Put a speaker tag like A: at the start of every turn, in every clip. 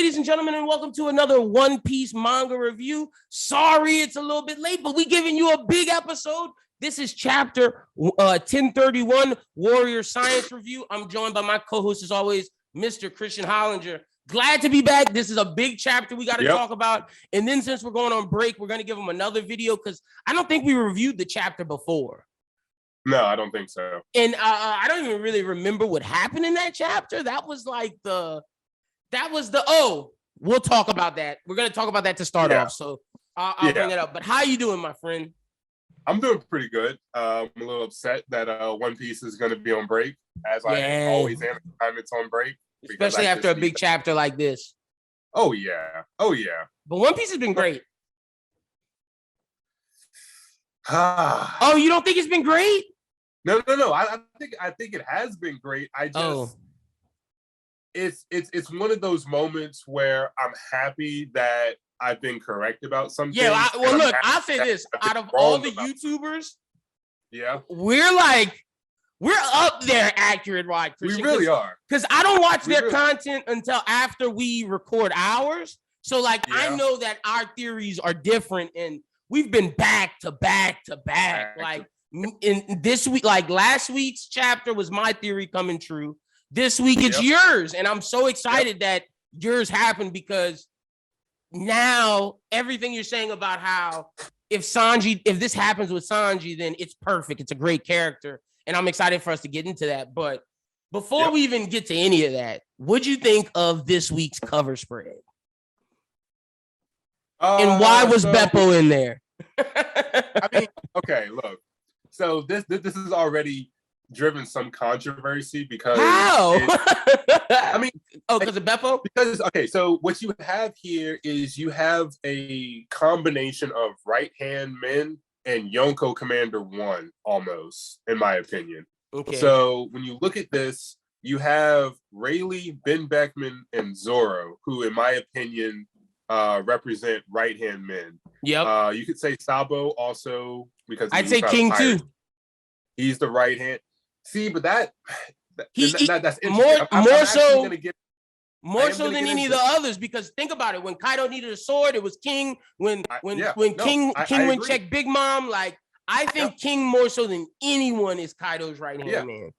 A: ladies and gentlemen, and welcome to another One Piece manga review. Sorry it's a little bit late, but we're giving you a big episode. This is chapter 1031, Warrior Science Review. I'm joined by my co-host, as always, Mr. Christian Hollinger. Glad to be back. This is a big chapter we got to talk about. And then since we're going on break, we're going to give them another video because I don't think we reviewed the chapter before.
B: No, I don't think so.
A: And I don't even really remember what happened in that chapter. That was we'll talk about that. We're going to talk about that to start off. So I'll bring that up. But how you doing, my friend?
B: I'm doing pretty good. I'm a little upset that One Piece is going to be on break, as I always am time it's on break.
A: Especially after a big chapter like this.
B: Oh, yeah.
A: But One Piece has been great. Oh, you don't think it's been great?
B: No. I think it has been great. It's one of those moments where I'm happy that I've been correct about something.
A: Yeah, I'll say this. Out of all the YouTubers, we're up there accurate, right, Christian?
B: We really are.
A: Because I don't watch their content until after we record ours. So, I know that our theories are different, and we've been back to back to back. In this week, last week's chapter was my theory coming true. This week it's yours, and I'm so excited that yours happened because now everything you're saying about how if this happens with Sanji, then it's perfect. It's a great character, and I'm excited for us to get into that. But before we even get to any of that, what'd you think of this week's cover spread? And why was Beppo in there?
B: I mean, okay, look. So this has already driven some controversy because
A: because of Beppo?
B: Because so what you have here is you have a combination of right-hand men and Yonko Commander 1, almost, in my opinion. Okay. So when you look at this, you have Rayleigh, Ben Beckman, and Zorro, who, in my opinion, represent right-hand men. Yep. You could say Sabo also, because
A: I'd say King too.
B: He's the right hand. See, but that's
A: more so than any of the others, because think about it. When Kaido needed a sword, it was King. When King went check Big Mom, I think King more so than anyone is Kaido's right hand man.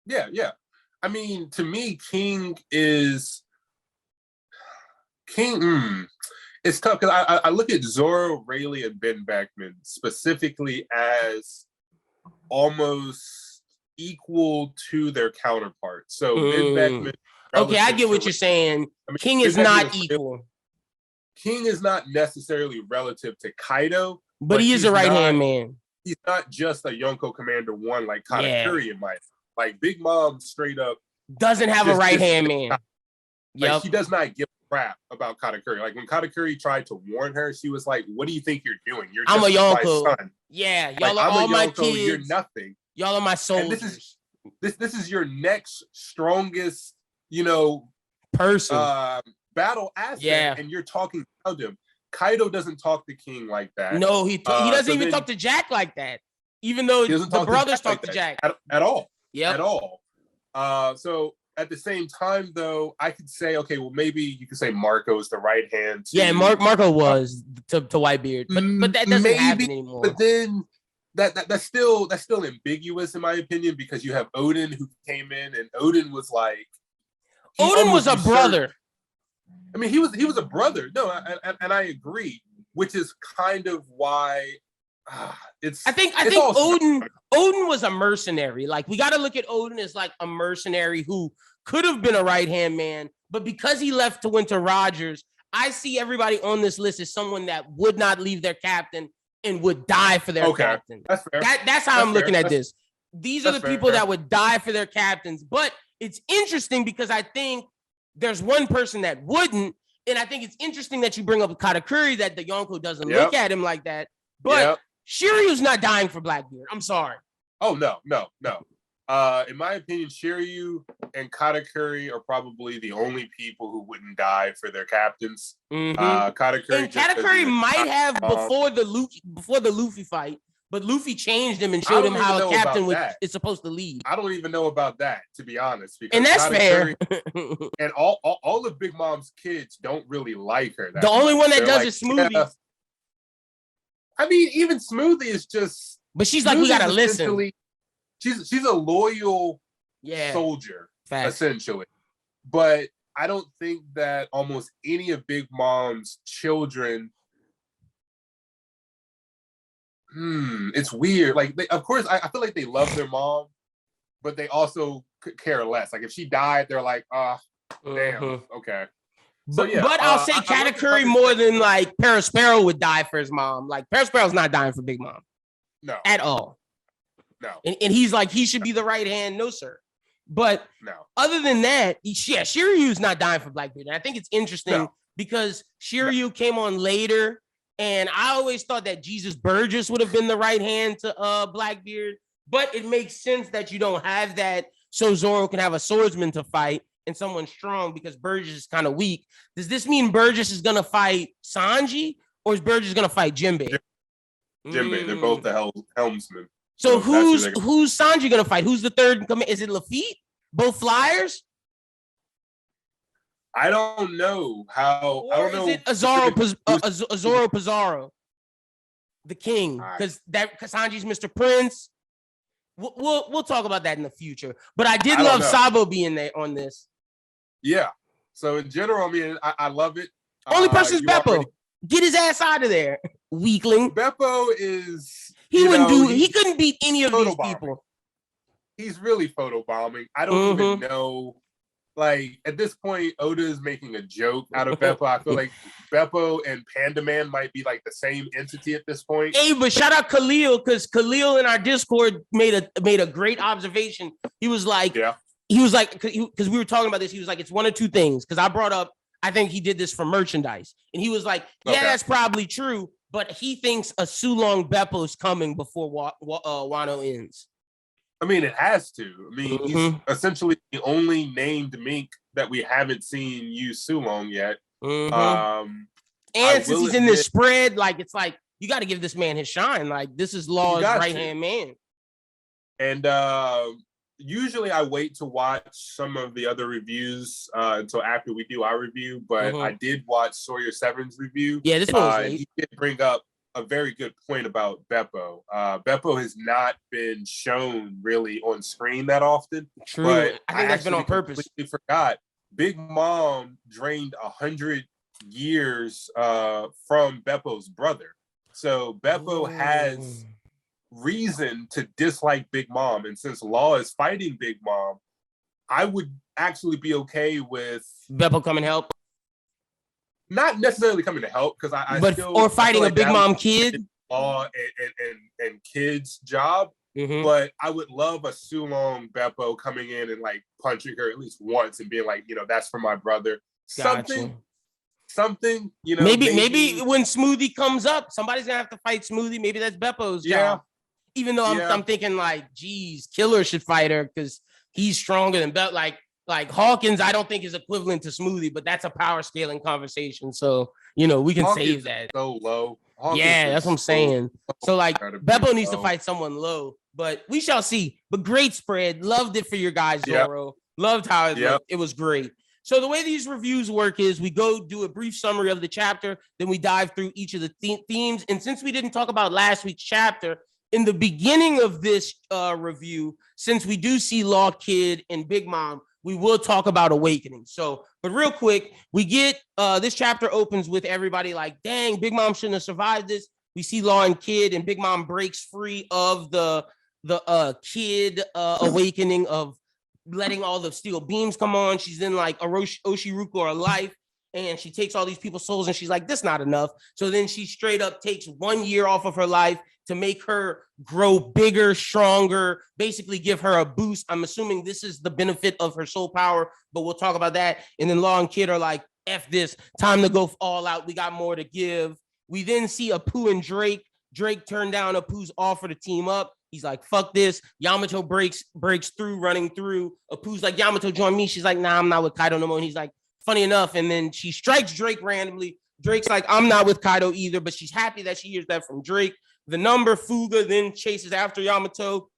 B: Yeah. I mean, to me, King is King. It's tough because I look at Zorro, Rayleigh, and Ben Beckman specifically as almost equal to their counterparts. So Ben Beckman.
A: Okay, I get what you're saying. I mean, King is not equal.
B: King is not necessarily relative to Kaido,
A: but he is a right-hand man.
B: He's not just a Yonko Commander 1 like Katakuri in my Big Mom straight up
A: doesn't have a right-hand man.
B: She does not give a crap about Katakuri. When Katakuri tried to warn her, she was like, "What do you think you're doing? You're just
A: I'm a Yonko.
B: My son.
A: Yeah, y'all are all my kids.
B: You're nothing.
A: Y'all are my soldiers.
B: And this is your next strongest,
A: person
B: battle asset, and you're talking about him. Kaido doesn't talk to King like that.
A: No, he doesn't even talk to Jack like that. Even though the brothers talk to Jack
B: at all.
A: Yeah,
B: at all. So at the same time, though, I could say, okay, well, maybe you could say Marco is the right hand.
A: Marco was to Whitebeard, but that doesn't happen anymore.
B: But then that's still ambiguous in my opinion, because you have Odin who came in, and Odin was
A: Odin was a brother.
B: I mean, he was a brother. No, and I agree, which is kind of why I think Odin was a mercenary. We got to look at Odin as a mercenary who could have been a right-hand man, but because he left to Winter Rogers, I see everybody on this list as someone that would not leave their captain and would die for their captain. That's fair.
A: That's how I'm looking at this. These are the people that would die for their captains, but it's interesting because I think there's one person that wouldn't, and I think it's interesting that you bring up Katakuri, that the Yonko doesn't look at him like that, but Shiryu's not dying for Blackbeard. I'm sorry.
B: Oh, no. In my opinion, Shiryu and Katakuri are probably the only people who wouldn't die for their captains. Katakuri
A: might have before the Luffy fight, But Luffy changed him and showed him how a captain is supposed to lead.
B: I don't even know about that, to be honest.
A: And that's fair.
B: And all of Big Mom's kids don't really like her.
A: The only one that does is Smoothie. Yeah.
B: I mean, even Smoothie is just.
A: But she's like, we gotta listen.
B: She's a loyal soldier, essentially. But I don't think that almost any of Big Mom's children. It's weird. Like, of course, I feel like they love their mom, but they also could care less. Like, if she died, they're like, damn, okay. So, yeah,
A: but I'll say Katakuri more than like Perospero would die for his mom. Like, Perospero's not dying for Big Mom.
B: No.
A: At all.
B: No.
A: And he's like, he should be the right hand. No, sir. But other than that, Shiryu's not dying for Blackbeard. And I think it's interesting because Shiryu came on later. And I always thought that Jesus Burgess would have been the right hand to Blackbeard. But it makes sense that you don't have that so Zorro can have a swordsman to fight and someone strong because Burgess is kind of weak. Does this mean Burgess is going to fight Sanji or is Burgess going to fight Jinbei?
B: Jinbei. They're both the helmsmen.
A: So who's Sanji going to fight? Who's the third? Is it Lafitte? Both flyers?
B: I don't know how.
A: Or I don't know. Is it Zorro Pizarro, the king? Because Sanji's Mr. Prince. We'll talk about that in the future. But I did love Sabo being there on this.
B: Yeah. So in general, I mean, I love it.
A: Only person is Beppo. Get his ass out of there, weakling.
B: Beppo is.
A: He couldn't beat any of these people.
B: He's really photobombing. I don't even know. Like, at this point, Oda is making a joke out of Beppo. I feel like Beppo and Panda Man might be like the same entity at this point.
A: Hey, but shout out Khalil, because Khalil in our Discord made a great observation. He was like, because we were talking about this, he was like, it's one of two things. Because I brought up, I think he did this for merchandise. And he was like, that's probably true. But he thinks a Sulong Beppo is coming before Wano ends.
B: I mean, it has to. I mean, he's essentially the only named mink that we haven't seen use Sulong yet.
A: And since he's in this spread, like, it's like, you got to give this man his shine. Like, this is Law's right-hand man.
B: And usually I wait to watch some of the other reviews until after we do our review, but I did watch Sawyer Severn's review.
A: Yeah, this one was late.
B: He did bring up a very good point about Beppo. Beppo has not been shown really on screen that often.
A: True. But I think that's been on purpose.
B: I forgot. Big Mom drained 100 years from Beppo's brother. So Beppo has reason to dislike Big Mom. And since Law is fighting Big Mom, I would actually be okay with
A: Beppo come and help.
B: Not necessarily coming to help because
A: or fighting a Big Mom kid.
B: Law and kid's job. But I would love a Sulong Beppo coming in and like punching her at least once and being like, that's for my brother.
A: Gotcha.
B: Something,
A: maybe when Smoothie comes up, somebody's gonna have to fight Smoothie. Maybe that's Beppo's job. Even though I'm thinking like, geez, Killer should fight her because he's stronger than Beppo. Like Hawkins, I don't think is equivalent to Smoothie, but that's a power scaling conversation. So, we can save that.
B: So low.
A: Hawkins that's what I'm saying. So like Beppo needs to fight someone low, but we shall see. But great spread. Loved it for your guys, Zorro. Loved how it looked. It was great. So the way these reviews work is we go do a brief summary of the chapter, then we dive through each of the themes. And since we didn't talk about last week's chapter, in the beginning of this review, since we do see Law Kid and Big Mom, we will talk about Awakening. So, but real quick, we get this chapter opens with everybody like, dang, Big Mom shouldn't have survived this. We see Law and Kid, and Big Mom breaks free of the kid awakening of letting all the steel beams come on. She's in like Oshiruko or life, and she takes all these people's souls, and she's like, this not enough. So then she straight up takes 1 year off of her life to make her grow bigger, stronger, basically give her a boost. I'm assuming this is the benefit of her soul power, but we'll talk about that. And then Law and Kid are like, F this, time to go all out. We got more to give. We then see Apu and Drake. Drake turned down Apu's offer to team up. He's like, fuck this. Yamato breaks through, running through. Apu's like, Yamato, join me. She's like, nah, I'm not with Kaido no more. And he's like, funny enough. And then she strikes Drake randomly. Drake's like, I'm not with Kaido either, but she's happy that she hears that from Drake. the number Fuga then chases after Yamato.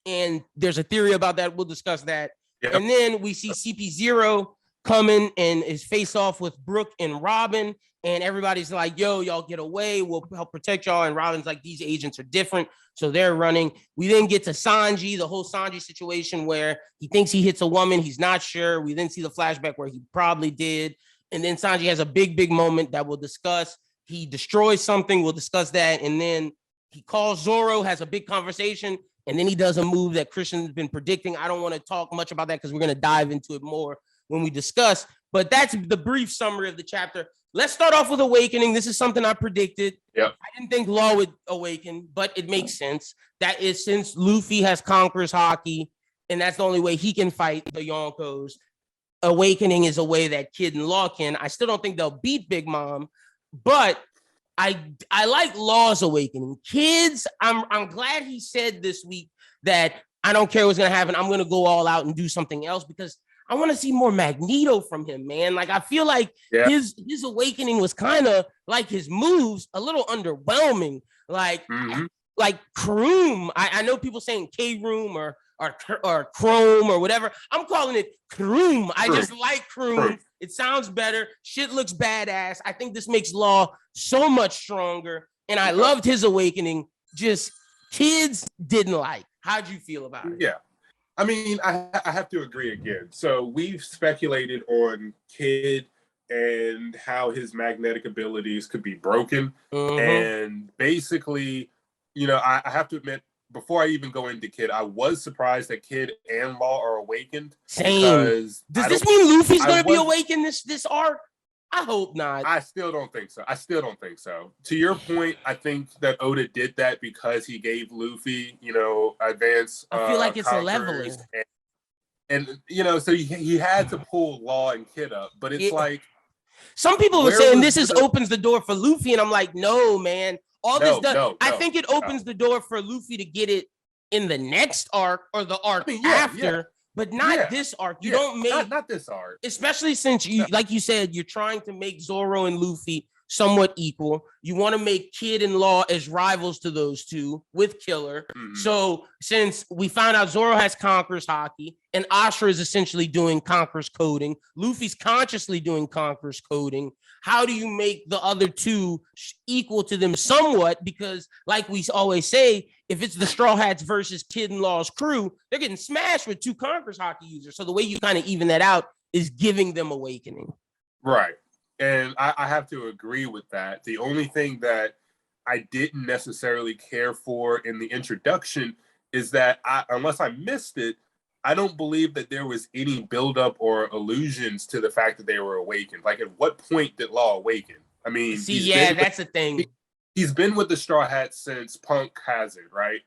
A: And there's a theory about that. We'll discuss that. Yep. And then we see CP0 coming and is face off with Brooke and Robin. And everybody's like, yo, y'all get away. We'll help protect y'all. And Robin's like, these agents are different. So they're running. We then get to Sanji, the whole Sanji situation where he thinks he hits a woman. He's not sure. We then see the flashback where he probably did. And then Sanji has a big moment that we'll discuss. He destroys something. We'll discuss that. And then he calls Zorro, has a big conversation. And then he does a move that Christian's been predicting. I don't want to talk much about that because we're going to dive into it more when we discuss. But that's the brief summary of the chapter. Let's start off with Awakening. This is something I predicted.
B: Yep.
A: I didn't think Law would awaken, but it makes sense. That is since Luffy has Conqueror's Haki, and that's the only way he can fight the Yonkos. Awakening is a way that Kid and Law can. I still don't think they'll beat Big Mom, but I like Law's awakening. Kids, I'm glad he said this week that I don't care what's gonna happen. I'm gonna go all out and do something else because I want to see more Magneto from him, man. Like I feel like his awakening was kind of like his moves, a little underwhelming. Like Kroom. I know people saying K-Room or Chrome or whatever. I'm calling it Kroom. I just like Kroom. It sounds better. Shit looks badass. I think this makes Law so much stronger. And I loved his awakening. Just kids didn't like. How'd you feel about it?
B: Yeah. I mean, I have to agree again. So we've speculated on Kid and how his magnetic abilities could be broken. And basically, you know, I have to admit, before I even go into Kid, I was surprised that Kid and Law are awakened.
A: Same. Does this mean Luffy's going to be awakened this arc? I hope not.
B: I still don't think so. To your point, I think that Oda did that because he gave Luffy, you know, advance.
A: I feel like it's a leveling.
B: And you know, so he had to pull Law and Kid up, but it's like
A: some people were saying this opens the door for Luffy, and I'm like, no, man. I think it opens the door for Luffy to get it in the next arc or the arc after. But not this arc. You don't make
B: not this arc,
A: especially since you, like you said, you're trying to make Zorro and Luffy somewhat equal. You want to make Kid and Law as rivals to those two with Killer. So since we found out Zorro has Conqueror's Haki and Ashura is essentially doing Conqueror's coding, Luffy's consciously doing Conqueror's coding. How do you make the other two equal to them somewhat? Because like we always say, if it's the Straw Hats versus Kid and Law's crew, they're getting smashed with two Conqueror's Haki users. So the way you kind of even that out is giving them awakening.
B: Right. And I have to agree with that. The only thing that I didn't necessarily care for in the introduction is that unless I missed it, I don't believe that there was any buildup or allusions to the fact that they were awakened. Like, at what point did Law awaken? I mean,
A: that's the thing.
B: He's been with the Straw Hats since Punk has it, right?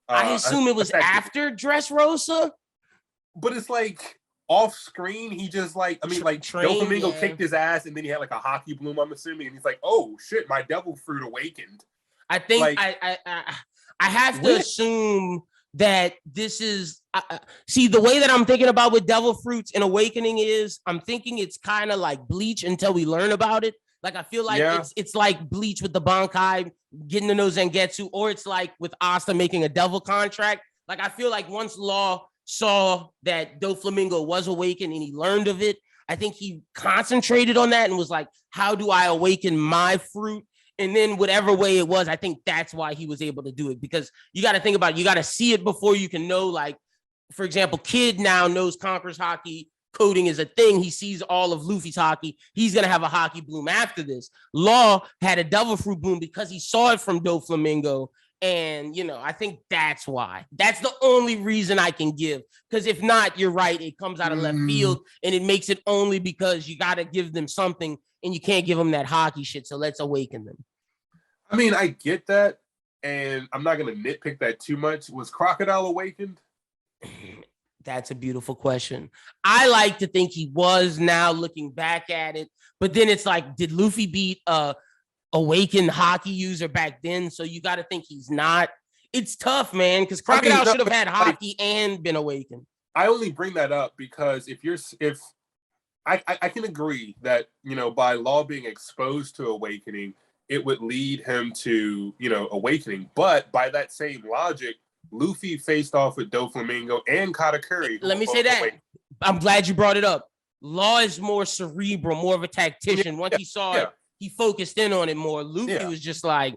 A: I assume it was after Dressrosa.
B: But it's like off screen, he just Doflamingo kicked his ass, and then he had like a hockey bloom, I'm assuming, and he's like, "Oh shit, my devil fruit awakened."
A: I think I have to assume that this is see the way that I'm thinking about with devil fruits and awakening is I'm thinking it's kind of like Bleach until we learn about it. Like I feel like it's like Bleach with the Bankai getting to know Zangetsu, or it's like with Asta making a devil contract. Like I feel like once Law saw that Doflamingo was awakened and he learned of it, I think he concentrated on that and was like, how do I awaken my fruit? And then whatever way it was, I think that's why he was able to do it, because you got to think about it. You got to see it before you can know. Like, for example, Kid now knows Conqueror's Haki coding is a thing. He sees all of Luffy's Haki. He's going to have a Haki bloom after this. Law had a devil fruit bloom because he saw it from Doflamingo. And, you know, I think that's why. That's the only reason I can give. Because if not, you're right. It comes out of left field, and it makes it only because you got to give them something, and you can't give them that Haki shit. So let's awaken them.
B: I mean, I get that, and I'm not going to nitpick that too much. Was Crocodile awakened?
A: That's a beautiful question. I like to think he was, now looking back at it. But then it's like, did Luffy beat awakened Haki user back then? So you got to think he's not. It's tough, man, because Crocodile should have had Haki and been awakened.
B: I only bring that up because I can agree that, you know, by Law being exposed to awakening, it would lead him to, awakening. But by that same logic, Luffy faced off with Doflamingo and Katakuri.
A: Let me say that. I'm glad you brought it up. Law is more cerebral, more of a tactician. Once he saw it, he focused in on it more. Luffy was just like,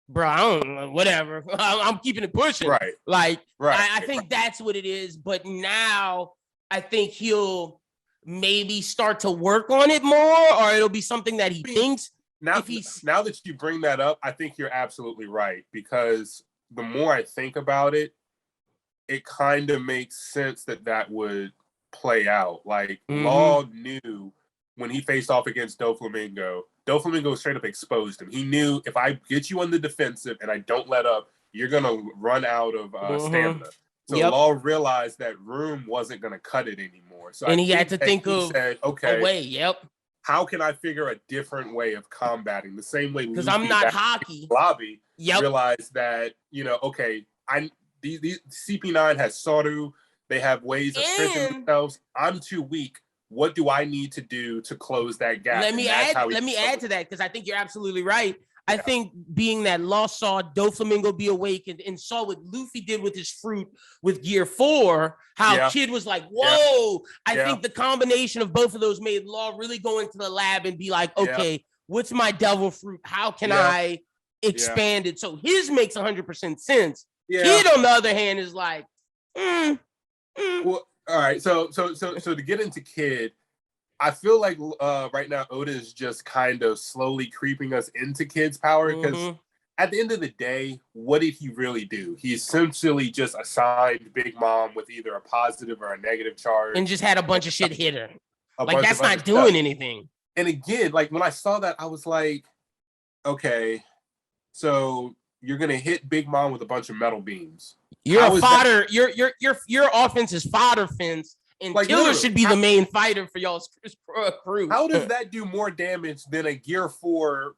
A: bro, I don't know, whatever. I'm keeping it pushing.
B: Right.
A: Like, I think that's what it is. But now I think he'll maybe start to work on it more, or it'll be something that he thinks.
B: Now that you bring that up, I think you're absolutely right, because the more I think about it, it kind of makes sense that would play out. Like, Law knew when he faced off against Doflamingo straight up exposed him. He knew, if I get you on the defensive and I don't let up, you're going to run out of stamina. So Law realized that room wasn't going to cut it anymore. So
A: he had to think of
B: okay,
A: a way.
B: How can I figure a different way of combating? The same way,
A: because I'm not hockey.
B: Lobby realized that, these CP9 has Saru. They have ways of strengthening themselves. I'm too weak. What do I need to do to close that gap?
A: Let me add to that, because I think you're absolutely right. I think being that Law saw Doflamingo be awakened and saw what Luffy did with his fruit with Gear 4, how Kid was like, whoa. I think the combination of both of those made Law really go into the lab and be like, okay, what's my devil fruit? How can I expand it? So his makes 100% sense. Kid, on the other hand, is like,
B: Well, all right. So to get into Kid, I feel like right now Oda is just kind of slowly creeping us into Kid's power, because at the end of the day, what did he really do? He essentially just assigned Big Mom with either a positive or a negative charge,
A: and just had a bunch of shit hit her. Like, that's not doing anything.
B: And again, like, when I saw that, I was like, okay, so you're gonna hit Big Mom with a bunch of metal beams.
A: You're a fodder. Your offense is fodder fence. And like, Killer should be the main fighter for y'all's crew.
B: How does that do more damage than a Gear 4,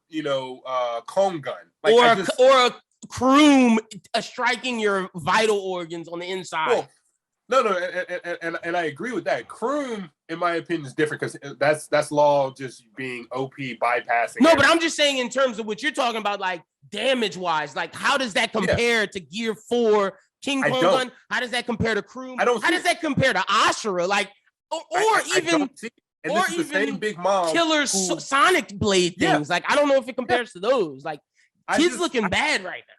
B: cone gun? Like,
A: or a Kroom striking your vital organs on the inside?
B: Well, no, and I agree with that. Kroom, in my opinion, is different, because that's Law just being OP, bypassing.
A: No, but I'm just saying, in terms of what you're talking about, like, damage-wise, like, how does that compare to Gear 4? King Kong gun. How does that compare to Kroom? How does that compare to Ashura? Like, or even
B: the same Big Mom
A: Killer's Sonic Blade things. Like, I don't know if it compares to those. Like, Kid's looking bad right now.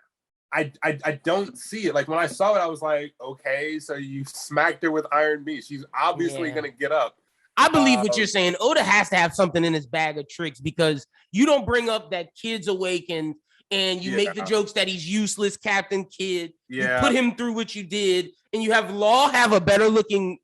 B: I don't see it. Like, when I saw it, I was like, okay, so you smacked her with Iron Beast. She's obviously gonna get up.
A: I believe what you're saying. Oda has to have something in his bag of tricks, because you don't bring up that Kid's awakened and you make the jokes that he's useless, Captain Kid. You put him through what you did, and you have Law have a better looking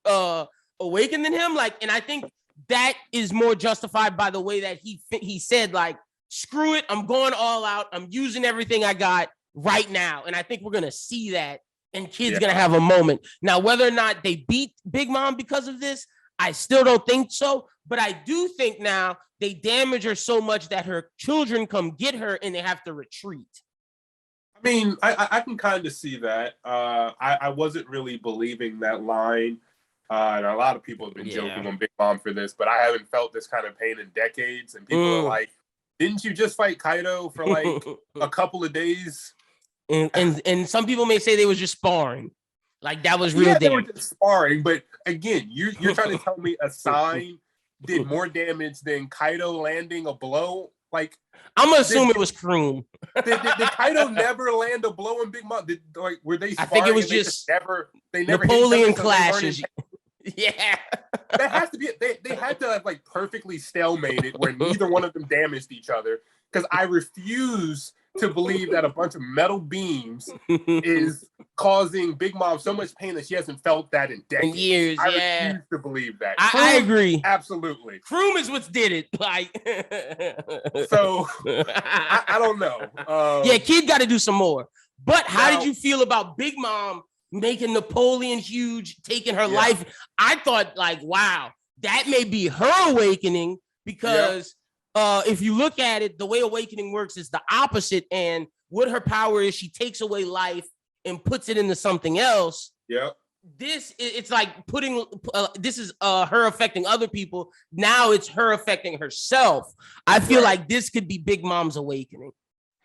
A: Awaken than him. Like, and I think that is more justified by the way that he said, like, screw it, I'm going all out. I'm using everything I got right now. And I think we're gonna see that, and Kid's gonna have a moment. Now, whether or not they beat Big Mom because of this, I still don't think so. But I do think now they damage her so much that her children come get her and they have to retreat.
B: I mean, I can kind of see that. I wasn't really believing that line. And a lot of people have been joking on Big Mom for this, but I haven't felt this kind of pain in decades. And people are like, didn't you just fight Kaido for like a couple of days?
A: And some people may say they was just sparring. Like, that was real damage.
B: They were just sparring, but again, you're trying to tell me a sign did more damage than Kaido landing a blow? Like,
A: I'm gonna assume it was Kroom.
B: Did Kaido never land a blow in Big Mom? Were they sparring?
A: I think it was just
B: they never
A: Napoleon clashes. Yeah,
B: that has to be it. They had to have like perfectly stalemated where neither one of them damaged each other, because I refuse to believe that a bunch of metal beams is causing Big Mom so much pain that she hasn't felt that in decades.
A: Years,
B: I refuse to believe that.
A: I agree.
B: Absolutely.
A: Kroom is what did it. Like,
B: so I don't know.
A: Kid got to do some more. But how did you feel about Big Mom making Napoleon huge, taking her life? I thought, like, wow, that may be her awakening, because if you look at it, the way awakening works is the opposite. And what her power is, she takes away life and puts it into something else. it's like putting this is her affecting other people. Now it's her affecting herself. I feel like this could be Big Mom's awakening.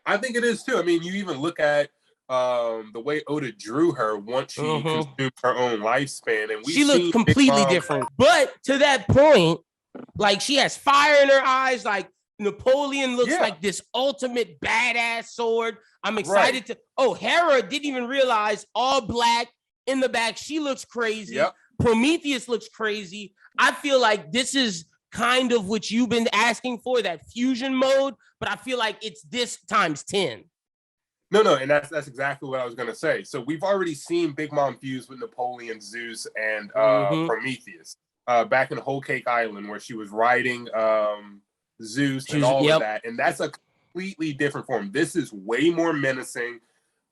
B: I think it is too. I mean, you even look at the way Oda drew her once she consumed her own lifespan, and
A: she looked completely different. But to that point, like she has fire in her eyes. Like Napoleon looks like this ultimate badass sword. I'm excited to. Oh, Hera didn't even realize all black in the back. She looks crazy. Yep. Prometheus looks crazy. I feel like this is kind of what you've been asking for, that fusion mode, but I feel like it's this times 10.
B: No, and that's exactly what I was gonna say. So we've already seen Big Mom fuse with Napoleon, Zeus, and Prometheus back in Whole Cake Island, where she was riding Zeus and all of that, and that's a completely different form. This is way more menacing.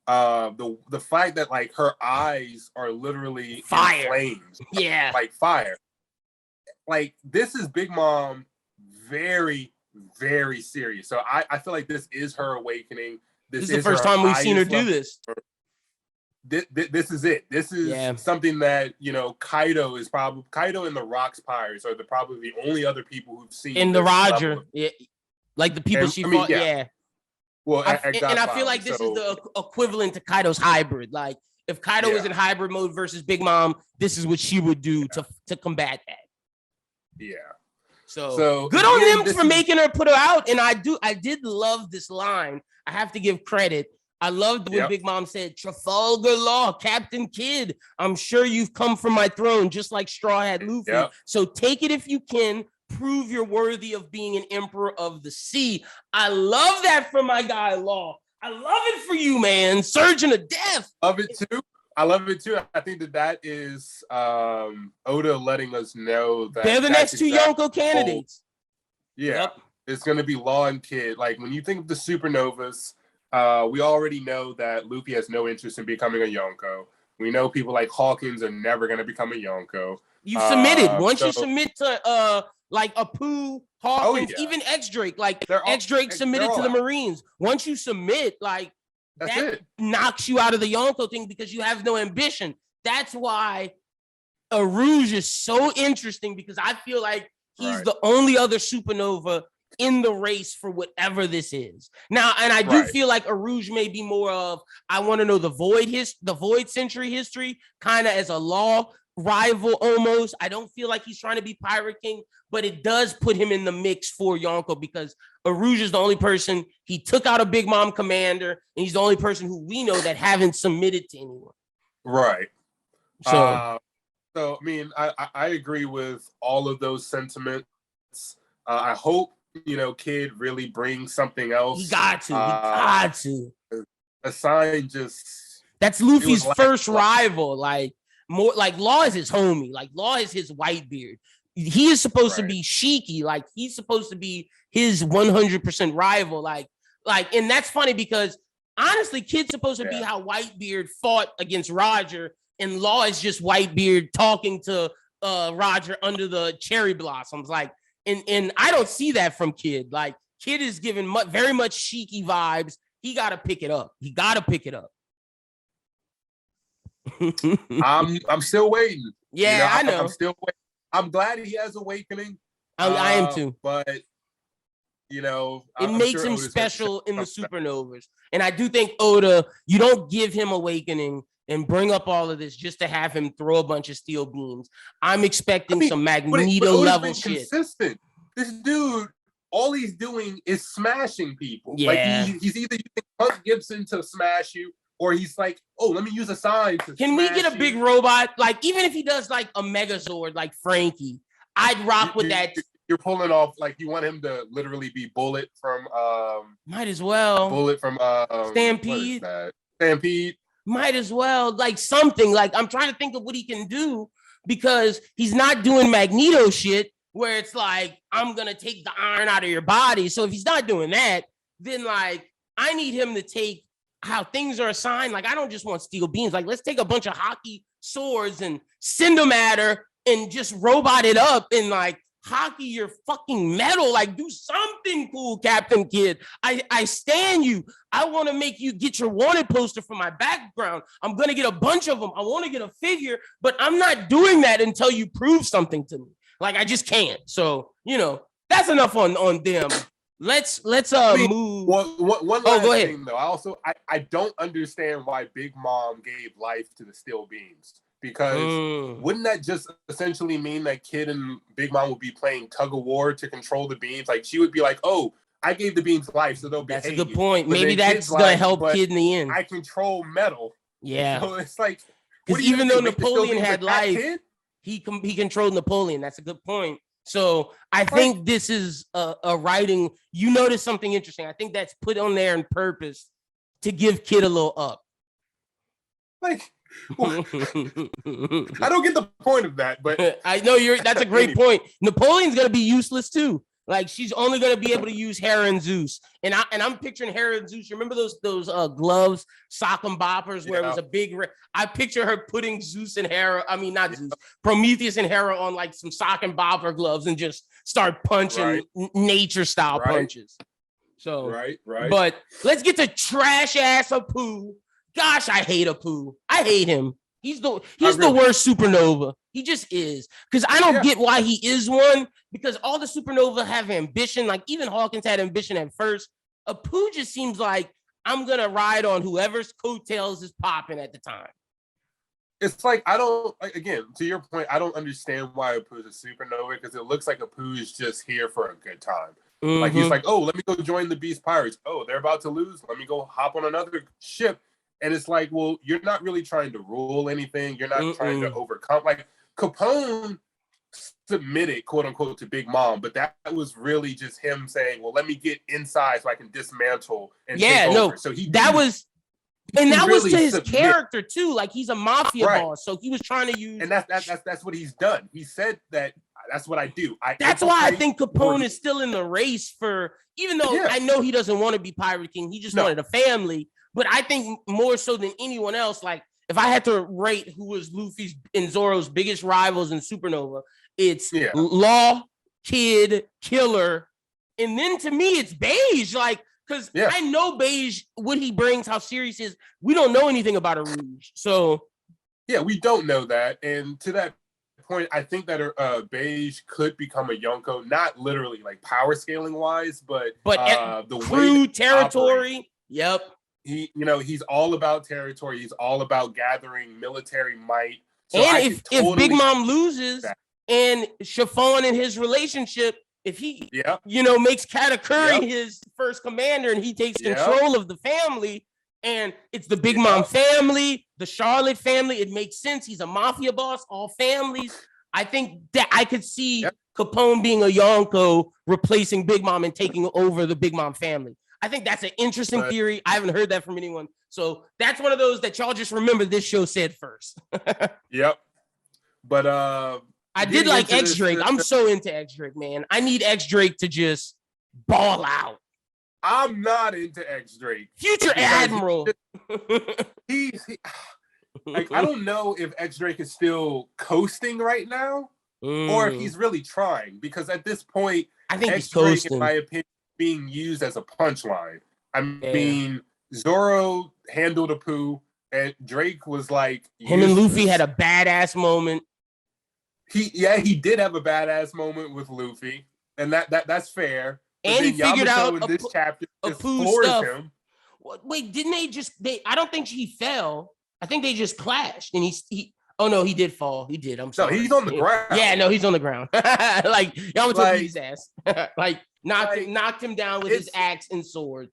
B: The fact that like her eyes are literally
A: fire,
B: flames, like fire. Like this is Big Mom, very, very serious. So I feel like this is her awakening.
A: This is the first time we've seen her do this.
B: This is it. This is something that, you know, Kaido and the Rocks Pirates are probably the only other people who've seen
A: in the Roger. Like the people she fought.
B: Well,
A: and I feel like this is the equivalent to Kaido's hybrid. Like if Kaido was in hybrid mode versus Big Mom, this is what she would do to combat that.
B: Yeah.
A: So good on them for making her put her out. And I did love this line. I have to give credit. I loved when Big Mom said, Trafalgar Law, Captain Kidd. I'm sure you've come from my throne, just like Straw had Luffy. Yep. So take it if you can. Prove you're worthy of being an emperor of the sea. I love that for my guy Law. I love it for you, man. Surgeon of Death.
B: Love it too. I love it too. I think that is Oda letting us know that
A: they're the next two Yonko candidates.
B: It's going to be Law and Kidd. Like when you think of the supernovas, we already know that Luffy has no interest in becoming a Yonko. We know people like Hawkins are never going to become a Yonko.
A: You submitted. Once you submit to like Apu, Hawkins, even X-Drake. Like X-Drake submitted to the Marines. Once you submit, like that knocks you out of the Yonko thing because you have no ambition. That's why Arouge is so interesting because I feel like he's the only other supernova in the race for whatever this is. Now, and I do feel like Arouge may be more of, I want to know the Void Century history, kind of as a Law rival almost. I don't feel like he's trying to be Pirate King, but it does put him in the mix for Yonko because Arouge is the only person he took out a Big Mom commander, and he's the only person who we know that haven't submitted to anyone.
B: Right. So I mean, I agree with all of those sentiments. I hope, you know, Kid really brings something else.
A: He got to.
B: A sign just.
A: That's Luffy's first rival. Like, more like Law is his homie. Like Law is his Whitebeard. He is supposed to be Shiki. Like he's supposed to be his 100% rival. Like, and that's funny because honestly, Kid's supposed to be how Whitebeard fought against Roger, and Law is just Whitebeard talking to Roger under the cherry blossoms. Like, and I don't see that from Kid. Like Kid is giving very much Shiki vibes. He got to pick it up.
B: I'm still waiting.
A: Yeah, you know, I know.
B: I'm still waiting. I'm glad he has awakening.
A: I am too.
B: But you know,
A: it makes him special in the supernovas. And I do think Oda, you don't give him awakening and bring up all of this just to have him throw a bunch of steel beams. I'm expecting some Magneto level shit.
B: Consistent. This dude, all he's doing is smashing people.
A: Yeah.
B: Like he's either using Punk Gibson to smash you, or he's like, oh, let me use a sign to
A: Can we get a big robot? Like, even if he does like a Megazord like Frankie, I'd rock with that.
B: You're pulling off, like, you want him to literally be Bullet from
A: might as well.
B: Bullet from
A: Stampede.
B: Stampede.
A: Might as well. Like something. Like, I'm trying to think of what he can do because he's not doing Magneto shit where it's like, I'm gonna take the iron out of your body. So if he's not doing that, then like I need him to take how things are assigned. Like, I don't just want steel beams. Like, let's take a bunch of hockey swords and send them at her and just robot it up and like hockey your fucking medal. Like, do something cool, Captain Kid. I stand you. I want to make you get your wanted poster for my background. I'm going to get a bunch of them. I want to get a figure, but I'm not doing that until you prove something to me. Like, I just can't. So, that's enough on them. Let's move.
B: One last thing, though. I don't understand why Big Mom gave life to the steel beams. Because wouldn't that just essentially mean that Kid and Big Mom would be playing tug of war to control the beams? Like, she would be like, oh, I gave the beams life, so they'll be.
A: That's a good point. Maybe that's going to help Kid in the end.
B: I control metal.
A: Yeah.
B: So it's like,
A: because even though Napoleon had life, he controlled Napoleon. That's a good point. So I think this is a writing. You notice something interesting. I think that's put on there on purpose to give Kid a little up.
B: Like, I don't get the point of that, but
A: I know that's a great point. Napoleon's gonna be useless too. Like, she's only gonna be able to use Hera and Zeus, and I'm picturing Hera and Zeus. You remember those gloves, sock and boppers, where it was a big. I picture her putting Zeus and Hera. I mean, not Zeus, Prometheus and Hera on like some sock and bopper gloves and just start punching nature style punches. So right. But let's get to trash ass Apu. Gosh, I hate Apu. I hate him. He's the worst supernova. He just is. Because I don't get why he is one. Because all the supernova have ambition. Like, even Hawkins had ambition at first. Apu just seems like, I'm going to ride on whoever's coattails is popping at the time.
B: It's like, again, to your point, I don't understand why Apu is a supernova, because it looks like Apu is just here for a good time. Mm-hmm. Like, he's like, oh, let me go join the Beast Pirates. Oh, they're about to lose. Let me go hop on another ship. And it's like, well, you're not really trying to rule anything. You're not trying to overcome. Like, Capone submitted, quote unquote, to Big Mom, but that was really just him saying, well, let me get inside so I can dismantle and take over. So that was
A: to his character too. Like, he's a mafia boss, so he was trying to use.
B: And that's what he's done. He said that that's what I do.
A: That's why I think Capone is still in the race for, even though I know he doesn't want to be Pirate King. He just wanted a family. But I think more so than anyone else, like, if I had to rate who was Luffy's and Zorro's biggest rivals in Supernova, it's Law, Kid, Killer, and then to me it's Beige. Like, because I know Beige, what he brings, how serious he is. We don't know anything about a Rouge, so
B: we don't know that. And to that point, I think that Beige could become a Yonko, not literally like power scaling wise, but
A: the crew, territory. Yep.
B: He's all about territory. He's all about gathering military might.
A: So and if Big Mom loses and Chiffon and his relationship, if he, makes Katakuri his first commander and he takes control of the family, and it's the Big Mom family, the Charlotte family, it makes sense. He's a mafia boss, all families. I think that I could see Capone being a Yonko, replacing Big Mom and taking over the Big Mom family. I think that's an interesting theory. I haven't heard that from anyone. So that's one of those that y'all just remember this show said first.
B: But
A: I did like X Drake. I'm so into X Drake, man. I need X Drake to just ball out.
B: I'm not into X Drake.
A: Future Admiral.
B: Like, I don't know if X Drake is still coasting right now or if he's really trying, because at this point,
A: I think
B: X Drake, in my opinion, being used as a punchline. I mean, Zorro handled Apu, and Drake was like,
A: him and Luffy had a badass moment.
B: He did have a badass moment with Luffy, and that's fair. But
A: and he figured out
B: in this chapter
A: Apu stuff. Him. Wait, didn't they? I don't think he fell. I think they just clashed, and he. Oh no, he did fall. He did. I'm sorry.
B: No, he's on the ground.
A: Yeah, no, he's on the ground. Like, y'all took his ass. Like, knocked him down with his axe and sword.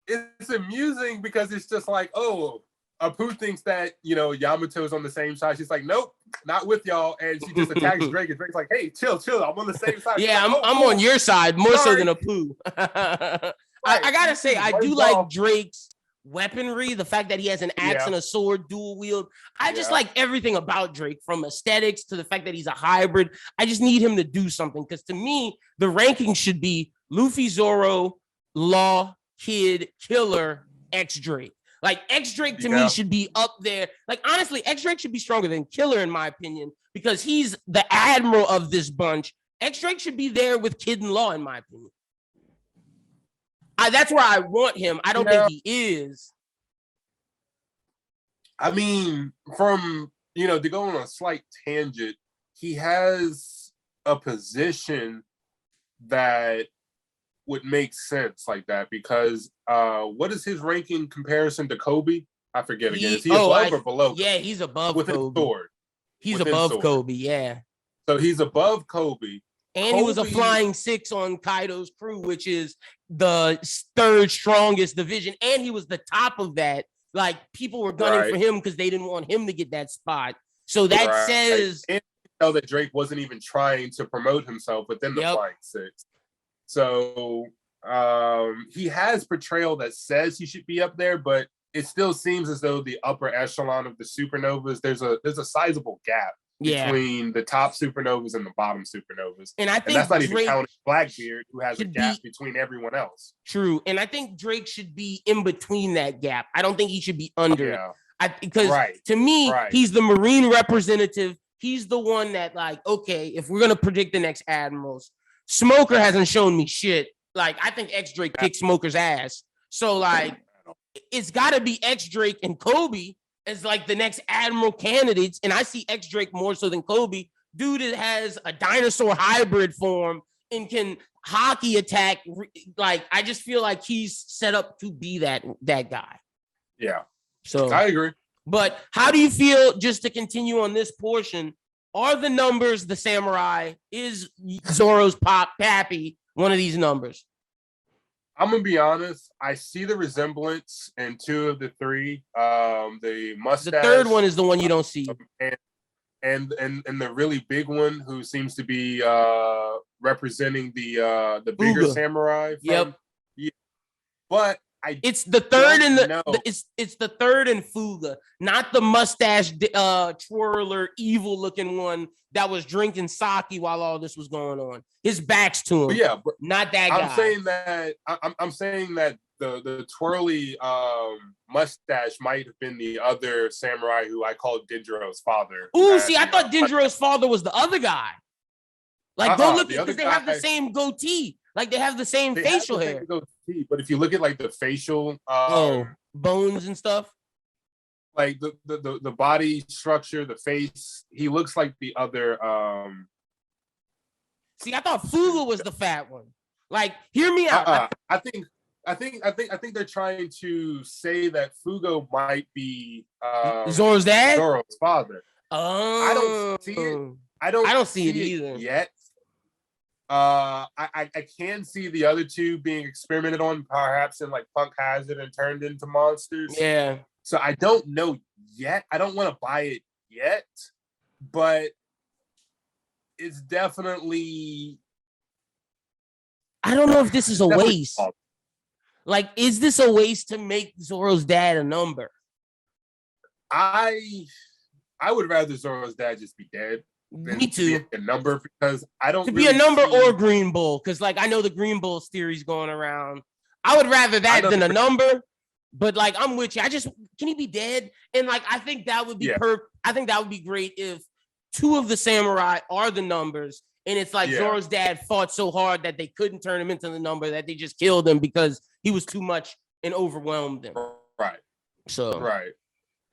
B: It's amusing because it's just like, oh, Apu thinks that, Yamato's on the same side. She's like, nope, not with y'all. And she just attacks Drake. And Drake's like, hey, chill. I'm on the same side.
A: Yeah,
B: like,
A: I'm on your side more so than Apu. I gotta say, I do like Drake's weaponry, the fact that he has an axe and a sword dual wield. I just like everything about Drake, from aesthetics to the fact that he's a hybrid. I just need him to do something, because to me, the ranking should be Luffy, Zorro, Law, Kid, Killer, X Drake. Like, X Drake to me should be up there. Like, honestly, X Drake should be stronger than Killer, in my opinion, because he's the admiral of this bunch. X-Drake should be there with Kid in Law, in my opinion. That's where I want him. I don't think he is.
B: I mean, from, to go on a slight tangent, he has a position that would make sense like that because what is his ranking comparison to Kobe? I forget again. Is he above or below?
A: Yeah, he's above
B: within
A: Kobe.
B: Sword.
A: He's above Kobe, yeah.
B: So he's above Kobe.
A: And he was a flying 6 on Kaido's crew, which is the third strongest division. And he was the top of that. Like, people were gunning for him because they didn't want him to get that spot. So that says...
B: And you know that Drake wasn't even trying to promote himself within the flying 6. So he has portrayal that says he should be up there, but it still seems as though the upper echelon of the supernovas, there's a sizable gap between the top supernovas and the bottom supernovas. And I think that's not even counting Blackbeard, who has a gap between everyone else.
A: True. And I think Drake should be in between that gap. I don't think he should be under it. Because to me, he's the Marine representative. He's the one that, like, okay, if we're going to predict the next Admirals, Smoker hasn't shown me shit. Like, I think X-Drake kicked Smoker's ass. So, like, it's got to be X-Drake and Kobe as like the next Admiral candidates, and I see X-Drake more so than Kobe. Dude that has a dinosaur hybrid form and can hockey attack. Like, I just feel like he's set up to be that guy.
B: Yeah.
A: So
B: I agree.
A: But how do you feel, just to continue on this portion, are the numbers the samurai? Is Zorro's pappy one of these numbers?
B: I'm gonna be honest. I see the resemblance in 2 of the 3. The mustache.
A: The third one is the one you don't see.
B: And the really big one, who seems to be representing the bigger
A: Fuga
B: samurai.
A: Yeah.
B: But
A: it's the third and it's the third and Fuga, not the mustache twirler, evil looking one that was drinking sake while all this was going on. His back's to him.
B: Yeah, but
A: not that guy.
B: I'm saying that the twirly mustache might have been the other samurai who I called Denjiro's father.
A: Ooh, see, I thought Denjiro's father was the other guy. Like, go look, because they have the same goatee. Like, they have the same facial hair.
B: Goatee, but if you look at like the facial
A: bones and stuff,
B: like the body structure, the face, he looks like the other.
A: See, I thought Fuga was the fat one. Like, hear me out.
B: I think they're trying to say that Fugo might be
A: Zoro's dad,
B: Zoro's father.
A: Oh,
B: I don't see it. I don't see it
A: either
B: yet. I can see the other 2 being experimented on, perhaps in like Punk Hazard and turned into monsters.
A: Yeah.
B: So I don't know yet. I don't want to buy it yet, but it's definitely.
A: I don't know if this is a waste. Like, is this a waste to make Zoro's dad a number?
B: I would rather Zoro's dad just be dead.
A: Me too.
B: Be a number, because I don't
A: to be a number or Green Bull, because like I know the Green Bull's theory's going around. I would rather that than a number, but like I'm with you. Can he be dead? And like I think that would be I think that would be great if 2 of the samurai are the numbers, and it's like Zoro's dad fought so hard that they couldn't turn him into the number, that they just killed him because he was too much and overwhelmed them.
B: Right.
A: So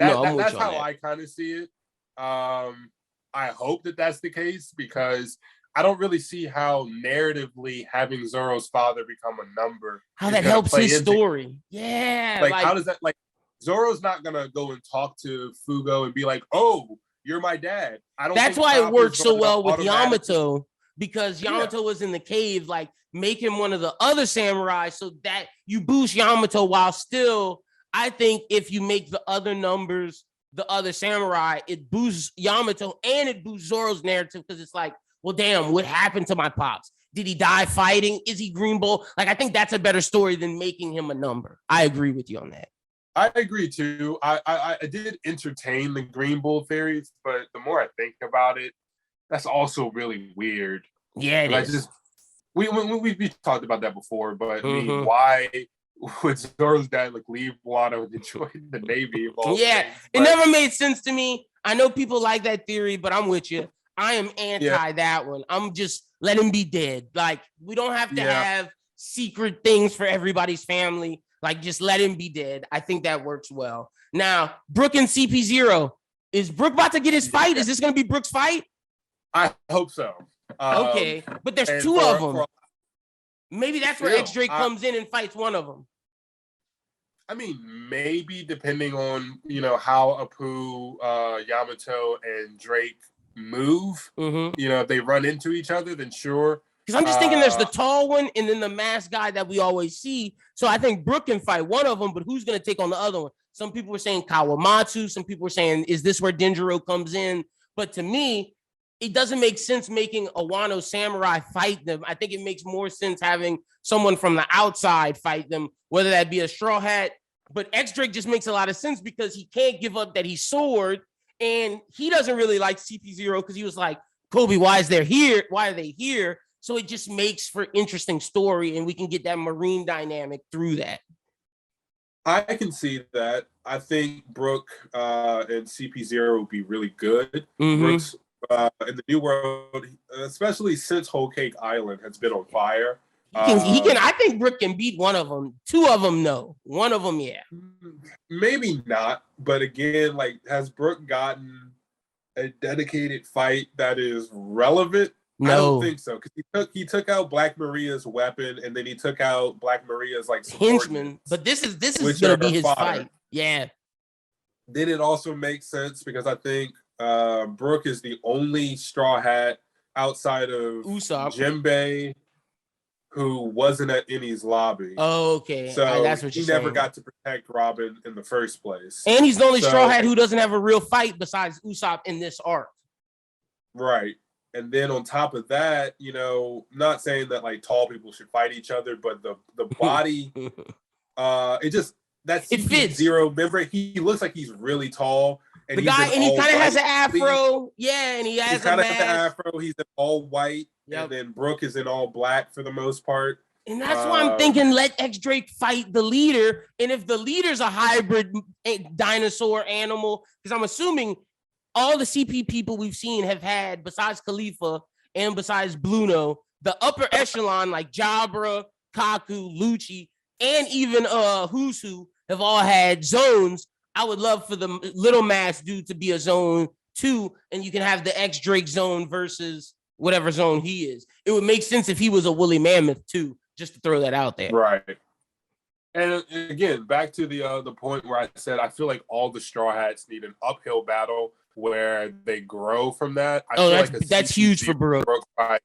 B: that's how I kind of see it. I hope that that's the case, because I don't really see how narratively having Zoro's father become a number,
A: how that helps his story. Yeah.
B: Like, how does that, like, Zoro's not going to go and talk to Fugo and be like, oh, you're my dad. That's why
A: it works so well with Yamato, because Yamato was in the cave, like, make him one of the other samurai so that you boost Yamato, while still, I think if you make the other numbers the other samurai, it boosts Yamato and it boosts Zoro's narrative, because it's like, well, damn, what happened to my pops? Did he die fighting? Is he Green Bull? Like, I think that's a better story than making him a number. I agree with you on that.
B: I agree too. I did entertain the Green Bull theories, but the more I think about it, that's also really weird.
A: Yeah, it is.
B: We talked about that before, but I mean, why would Zoro's dad like leave Wano and join the Navy?
A: It never made sense to me. I know people like that theory, but I'm with you. I am anti that one. I'm just let him be dead. Like, we don't have to have secret things for everybody's family. Like, just let him be dead. I think that works well. Now, Brook and CP0. Is Brook about to get his fight? Is this going to be Brook's fight?
B: I hope so.
A: Okay, but there's two of them. Maybe that's where X Drake comes in and fights one of them.
B: I mean, maybe depending on, how Apu, Yamato, and Drake move. If they run into each other, then sure.
A: Because I'm just thinking there's the tall one and then the masked guy that we always see. So I think Brook can fight one of them, but who's going to take on the other one? Some people were saying Kawamatsu. Some people were saying, is this where Denjiro comes in? But to me, it doesn't make sense making a Wano Samurai fight them. I think it makes more sense having someone from the outside fight them, whether that be a Straw Hat. But X Drake just makes a lot of sense because he can't give up that he's sword. And he doesn't really like CP0 because he was like, Kobe, why are they here? So it just makes for interesting story, and we can get that Marine dynamic through that.
B: I can see that. I think Brook and CP0 will be really good. Brook's in the new world, especially since Whole Cake Island has been on fire.
A: He can. I think Brook can beat one of them. Two of them, no. One of them, yeah.
B: Maybe not. But again, like, has Brook gotten a dedicated fight that is relevant?
A: No.
B: I don't think so, because he took out Black Maria's weapon, and then he took out Black Maria's
A: henchman. But this is gonna be his fight. Yeah.
B: Then it also makes sense because I think Brook is the only Straw Hat outside of
A: Usopp,
B: Jinbei, who wasn't at Eni's lobby.
A: Oh, okay.
B: So
A: that's what
B: he never got to protect Robin in the first place.
A: And he's the only Straw Hat who doesn't have a real fight besides Usopp in this arc.
B: Right. And then on top of that, not saying that like tall people should fight each other, but the body, it
A: fits.
B: Remember, he looks like he's really tall. And
A: he kind of has an afro. Yeah, and he kind of has
B: the afro. He's in all white. Yep. And then Brook is in all black for the most part.
A: And that's why I'm thinking let X Drake fight the leader. And if the leader's a hybrid dinosaur animal, because I'm assuming all the CP people we've seen have had, besides Khalifa and besides Bluno, the upper echelon like Jabra, Kaku, Lucci, and even Husu have all had zones. I would love for the little mask dude to be a zone 2, and you can have the X Drake zone versus whatever zone he is. It would make sense if he was a woolly mammoth too, just to throw that out there.
B: Right. And again, back to the point where I said I feel like all the Straw Hats need an uphill battle where they grow from that.
A: That's huge for Brook.
B: Fight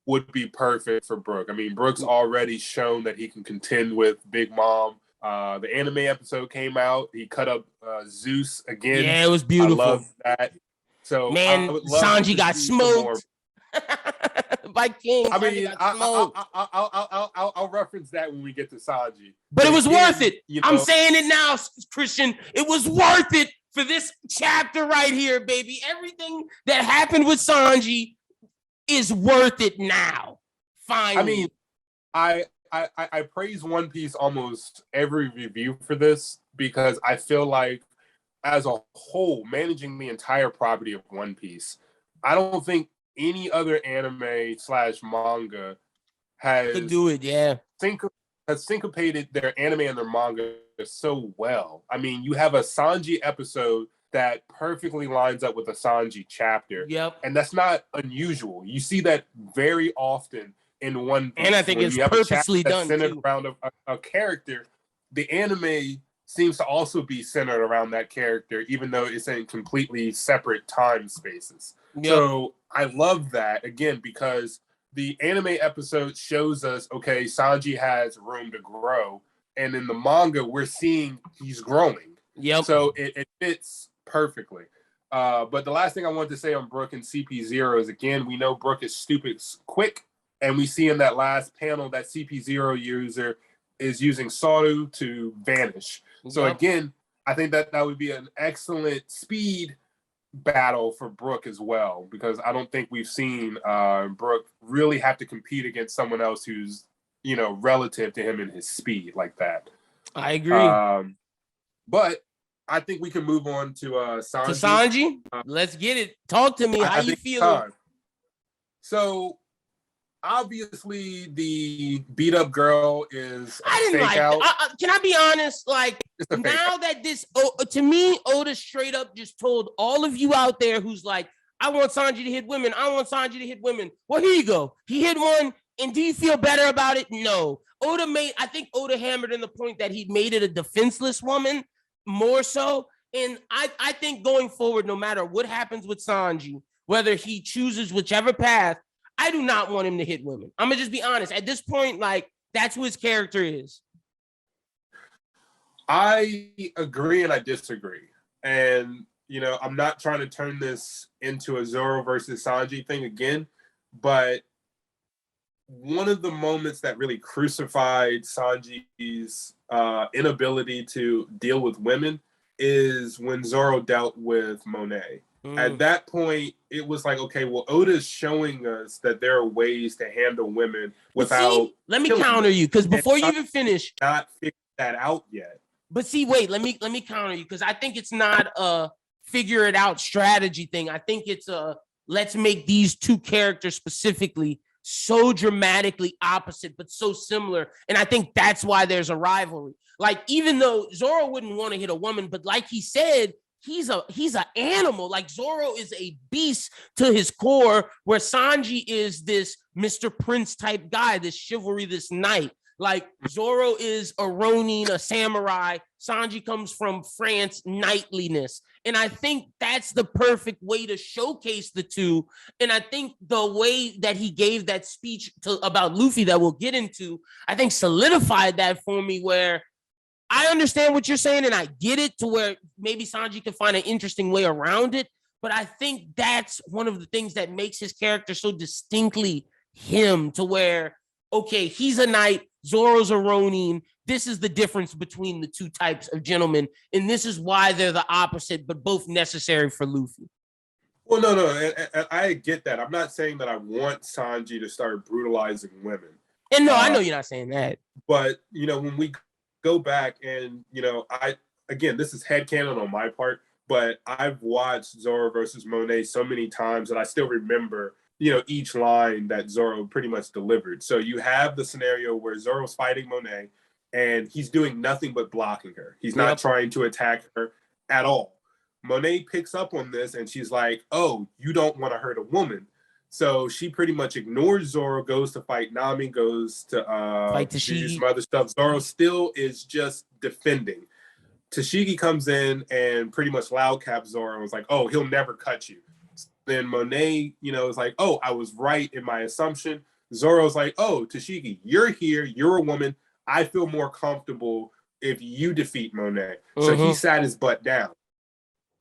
B: would be perfect for Brook. I mean, Brook's already shown that he can contend with Big Mom. The anime episode came out. He cut up Zeus again.
A: Yeah, it was beautiful.
B: I love that. So
A: man, Sanji got smoked by King.
B: I mean, I'll reference that when we get to Sanji.
A: But it was worth it. I'm saying it now, Christian. It was worth it for this chapter right here, baby. Everything that happened with Sanji is worth it now. Finally.
B: I mean, I praise One Piece almost every review for this because I feel like as a whole, managing the entire property of One Piece, I don't think any other anime / manga has
A: to do it,
B: has syncopated their anime and their manga so well. I mean, you have a Sanji episode that perfectly lines up with a Sanji chapter.
A: Yep.
B: And that's not unusual. You see that very often in One Piece.
A: And I think it's purposely done
B: centered
A: too.
B: around a character. The anime seems to also be centered around that character, even though it's in completely separate time spaces. Yep. So I love that, again, because the anime episode shows us, okay, Sanji has room to grow. And in the manga, we're seeing he's growing.
A: Yep.
B: So it fits perfectly. But the last thing I wanted to say on Brook and CP0 is, again, we know Brook is stupid quick. And we see in that last panel that CP0 user is using Saru to vanish. So again, I think that would be an excellent speed battle for Brook as well, because I don't think we've seen Brook really have to compete against someone else who's, relative to him in his speed like that.
A: I agree.
B: But I think we can move on to Sanji.
A: To Sanji? Let's get it. Talk to me. How you feeling?
B: So obviously the beat up girl is
A: I didn't like it. Can I be honest? Like, now that this, to me, Oda straight up just told all of you out there who's like, I want Sanji to hit women. I want Sanji to hit women. Well, here you go. He hit one. And do you feel better about it? No. I think Oda hammered in the point that he made it a defenseless woman more so. And I think going forward, no matter what happens with Sanji, whether he chooses whichever path, I do not want him to hit women. I'm going to just be honest. At this point, like, that's who his character is.
B: I agree and I disagree. And, you know, I'm not trying to turn this into a Zoro versus Sanji thing again, but one of the moments that really crucified Sanji's inability to deal with women is when Zorro dealt with Monet. At that point, it was like, okay, well, Oda's showing us that there are ways to handle women without.
A: Let me counter you, because before you even finish,
B: not figured that out yet.
A: But see, wait, let me counter you, because I think it's not a figure it out strategy thing. I think it's a let's make these two characters specifically so dramatically opposite, but so similar. And I think that's why there's a rivalry. Like, even though Zorro wouldn't want to hit a woman, but like he said, he's an animal. Like, Zorro is a beast to his core, where Sanji is this Mr. Prince type guy, this chivalry, this knight. Like, Zorro is a Ronin, a samurai. Sanji comes from France, knightliness. And I think that's the perfect way to showcase the two. And I think the way that he gave that speech about Luffy that we'll get into, I think solidified that for me, where I understand what you're saying and I get it, to where maybe Sanji can find an interesting way around it. But I think that's one of the things that makes his character so distinctly him, to where, okay, he's a knight, Zoro's a Ronin. This is the difference between the two types of gentlemen. And this is why they're the opposite, but both necessary for Luffy.
B: Well, no. And I get that. I'm not saying that I want Sanji to start brutalizing women.
A: And no, I know you're not saying that.
B: But, you know, when we go back and, you know, this is headcanon on my part, but I've watched Zorro versus Monet so many times that I still remember, you know, each line that Zorro pretty much delivered. So you have the scenario where Zorro's fighting Monet and he's doing nothing but blocking her. He's not trying to attack her at all. Monet picks up on this and she's like, oh, you don't want to hurt a woman. So she pretty much ignores Zorro, goes to fight Nami, goes to
A: fight
B: do
A: Tashigi.
B: some other stuff. Zorro still is just defending. Tashigi comes in and pretty much loud caps Zorro and was like, oh, he'll never cut you. Then Monet, you know, is like, oh, I was right in my assumption. Zorro's like, oh, Tashigi, you're here. You're a woman. I feel more comfortable if you defeat Monet. So he sat his butt down.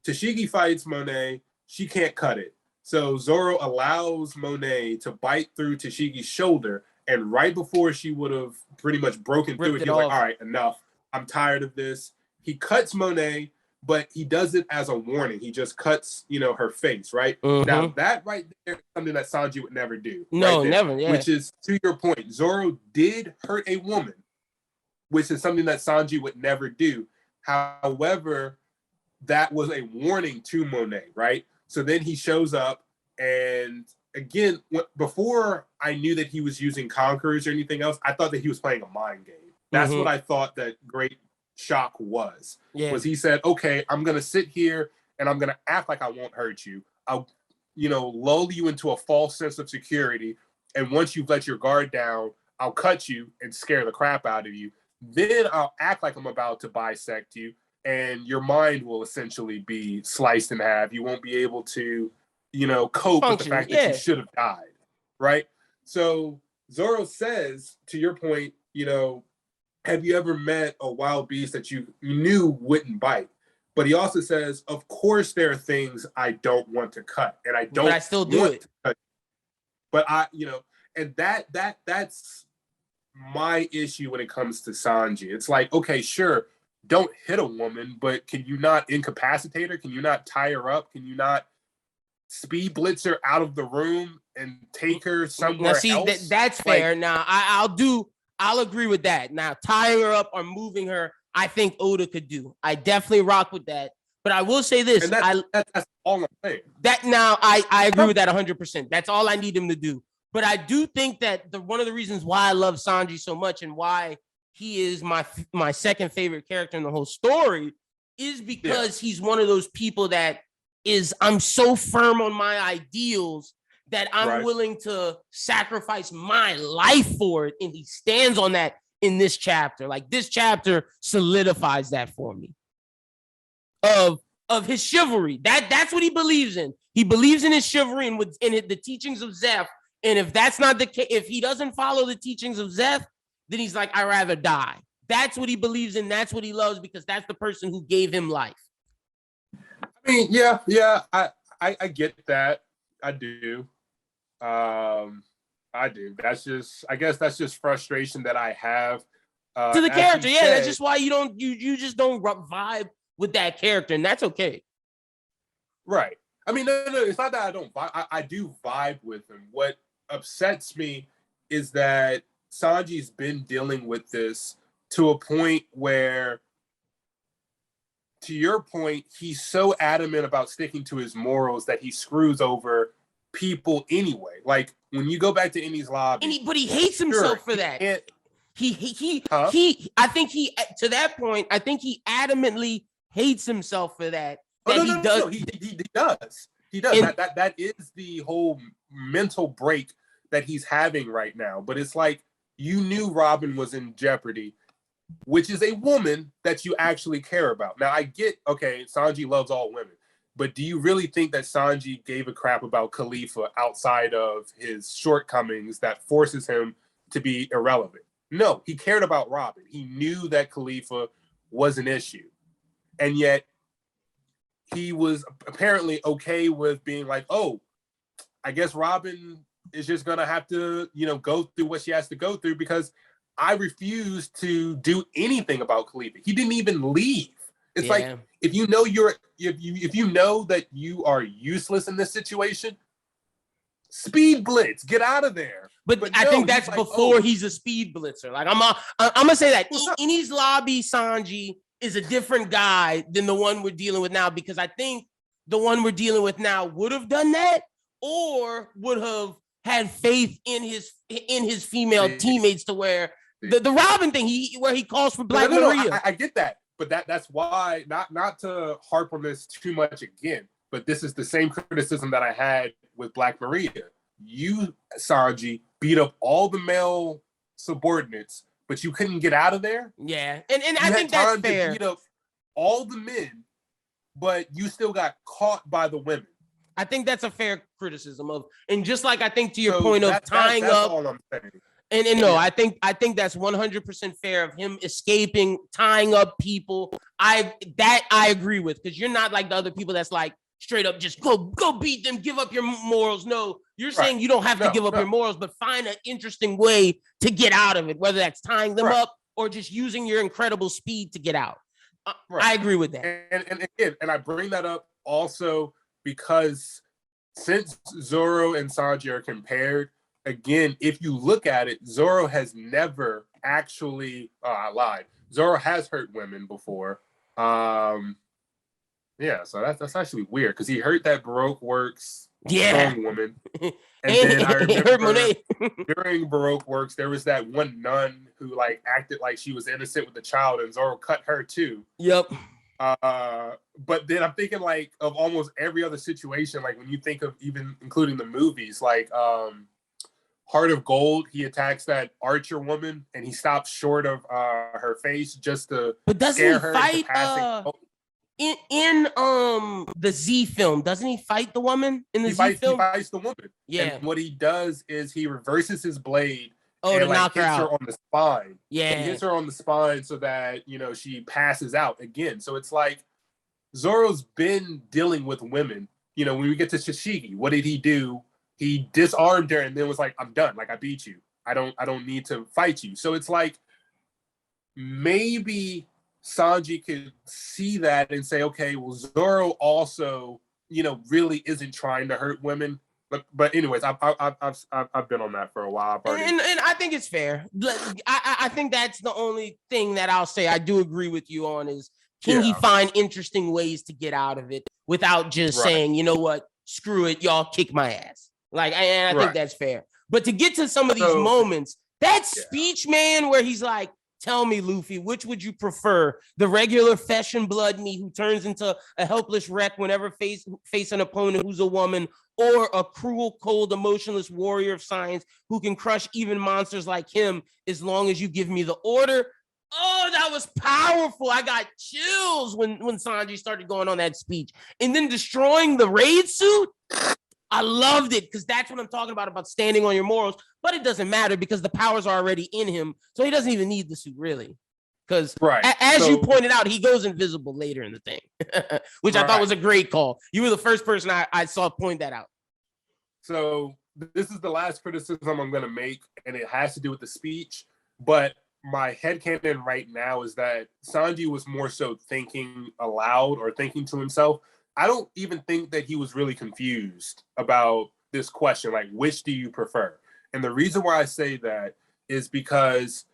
B: Tashigi fights Monet. She can't cut it. So Zorro allows Monet to bite through Tashigi's shoulder. And right before she would have pretty much broken through it, he's like, all right, enough. I'm tired of this. He cuts Monet, but he does it as a warning. He just cuts, you know, her face, right? Now, that right there is something that Sanji would never do.
A: No,
B: right
A: never, yeah.
B: Which is, to your point, Zorro did hurt a woman, which is something that Sanji would never do. However, that was a warning to Monet, right? So then he shows up, and again, before I knew that he was using conquerors or anything else, I thought that he was playing a mind game. That's what I thought that Great Shock was he said, okay, I'm going to sit here and I'm going to act like I won't hurt you. I'll, you know, lull you into a false sense of security. And once you've let your guard down, I'll cut you and scare the crap out of you. Then I'll act like I'm about to bisect you. And your mind will essentially be sliced in half. You won't be able to, you know, cope with the fact that you should have died, right? So Zorro says, to your point, you know, have you ever met a wild beast that you knew wouldn't bite? But he also says, of course, there are things I don't want to cut, and I don't. But
A: I still do it.
B: But I, you know, and that's my issue when it comes to Sanji. It's like, okay, sure, don't hit a woman, but can you not incapacitate her? Can you not tie her up? Can you not speed blitz her out of the room and take her somewhere else?
A: That's fair. Like, now, I'll agree with that. Now, tying her up or moving her, I think Oda could do. I definitely rock with that. But I will say this.
B: And that's all I'm saying.
A: That now, I agree with that 100%. That's all I need him to do. But I do think that one of the reasons why I love Sanji so much and why he is my second favorite character in the whole story is because he's one of those people that I'm so firm on my ideals that I'm willing to sacrifice my life for it. And he stands on that in this chapter. Like, this chapter solidifies that for me. Of his chivalry. That's what he believes in. He believes in his chivalry and the teachings of Zeph. And if that's not the case, if he doesn't follow the teachings of Zeph, then he's like, I'd rather die. That's what he believes in. That's what he loves, because that's the person who gave him life.
B: I mean, yeah, I get that. I do. I do. I guess that's just frustration that I have
A: to the character. Yeah, that's just why you just don't vibe with that character, and that's okay.
B: Right. I mean, no, it's not that I don't vibe. I do vibe with him. What upsets me is that Sanji's been dealing with this to a point where, to your point, he's so adamant about sticking to his morals that he screws over people anyway. Like, when you go back to Enies Lobby,
A: but he hates himself for that. I think to that point, I think he adamantly hates himself for that.
B: He does. And that is the whole mental break that he's having right now. But it's like, you knew Robin was in jeopardy, which is a woman that you actually care about. Now, I get, okay, Sanji loves all women, but do you really think that Sanji gave a crap about Khalifa outside of his shortcomings that forces him to be irrelevant? No, he cared about Robin. He knew that Khalifa was an issue. And yet, he was apparently okay with being like, oh, I guess Robin is just going to have to, go through what she has to go through because I refuse to do anything about Khalifa. He didn't even leave. It's like, if you know if you know that you are useless in this situation, speed blitz, get out of there.
A: But I think that's like, before he's a speed blitzer. Like, I'm gonna say that Enies Lobby Sanji is a different guy than the one we're dealing with now, because I think the one we're dealing with now would have done that or would have had faith in his female teammates to where the Robin thing where he calls for Black Maria.
B: I get that, but that's why not to harp on this too much again, but this is the same criticism that I had with Black Maria. You, Sanji, beat up all the male subordinates, but you couldn't get out of there.
A: Yeah, and I think that's fair.
B: To beat up all the men, but you still got caught by the women.
A: I think that's a fair criticism of, and just like I think to your point of tying
B: that's
A: up.
B: All I'm saying.
A: And no, I think that's 100% fair of him escaping, tying up people. I agree with, because you're not like the other people that's like straight up just go beat them, give up your morals. No, you're saying you don't have to give up your morals, but find an interesting way to get out of it, whether that's tying them up or just using your incredible speed to get out. I agree with that.
B: And I bring that up also because since Zorro and Sanji are compared, again, if you look at it, Zorro has never actually, I lied. Zorro has hurt women before. Yeah, so that's actually weird because he hurt that Baroque Works strong woman. And then I remember during Baroque Works, there was that one nun who like acted like she was innocent with the child, and Zorro cut her too.
A: Yep.
B: But then I'm thinking like of almost every other situation, like when you think of even including the movies, like Heart of Gold, he attacks that archer woman and he stops short of her face just to scare her into passing.
A: In the Z film, doesn't he fight the woman in the Z film?
B: He fights the woman.
A: Yeah.
B: And what he does is he reverses his blade
A: and
B: to
A: knock
B: hits her on the spine.
A: Yeah.
B: He hits her on the spine so that, she passes out again. So it's like Zorro's been dealing with women. When we get to Shishigi, what did he do? He disarmed her and then was like, I'm done. Like, I beat you. I don't need to fight you. So it's like maybe Sanji could see that and say, okay, well, Zorro also, really isn't trying to hurt women. But anyways, I've been on that for a while.
A: And I think it's fair. I think that's the only thing that I'll say I do agree with you on is, can he find interesting ways to get out of it without just saying, you know what, screw it, y'all kick my ass. Like, and I think that's fair. But to get to some of these moments, that speech, man, where he's like, tell me, Luffy, which would you prefer? The regular flesh and blood me who turns into a helpless wreck whenever face an opponent who's a woman, or a cruel, cold, emotionless warrior of science who can crush even monsters like him as long as you give me the order? Oh, that was powerful. I got chills when Sanji started going on that speech. And then destroying the raid suit. I loved it because that's what I'm talking about standing on your morals. But it doesn't matter because the powers are already in him. So he doesn't even need the suit, really. Because as you pointed out, he goes invisible later in the thing, which I thought was a great call. You were the first person I saw point that out.
B: So this is the last criticism I'm going to make, and it has to do with the speech. But my headcanon right now is that Sanji was more so thinking aloud or thinking to himself. I don't even think that he was really confused about this question, like, which do you prefer? And the reason why I say that is because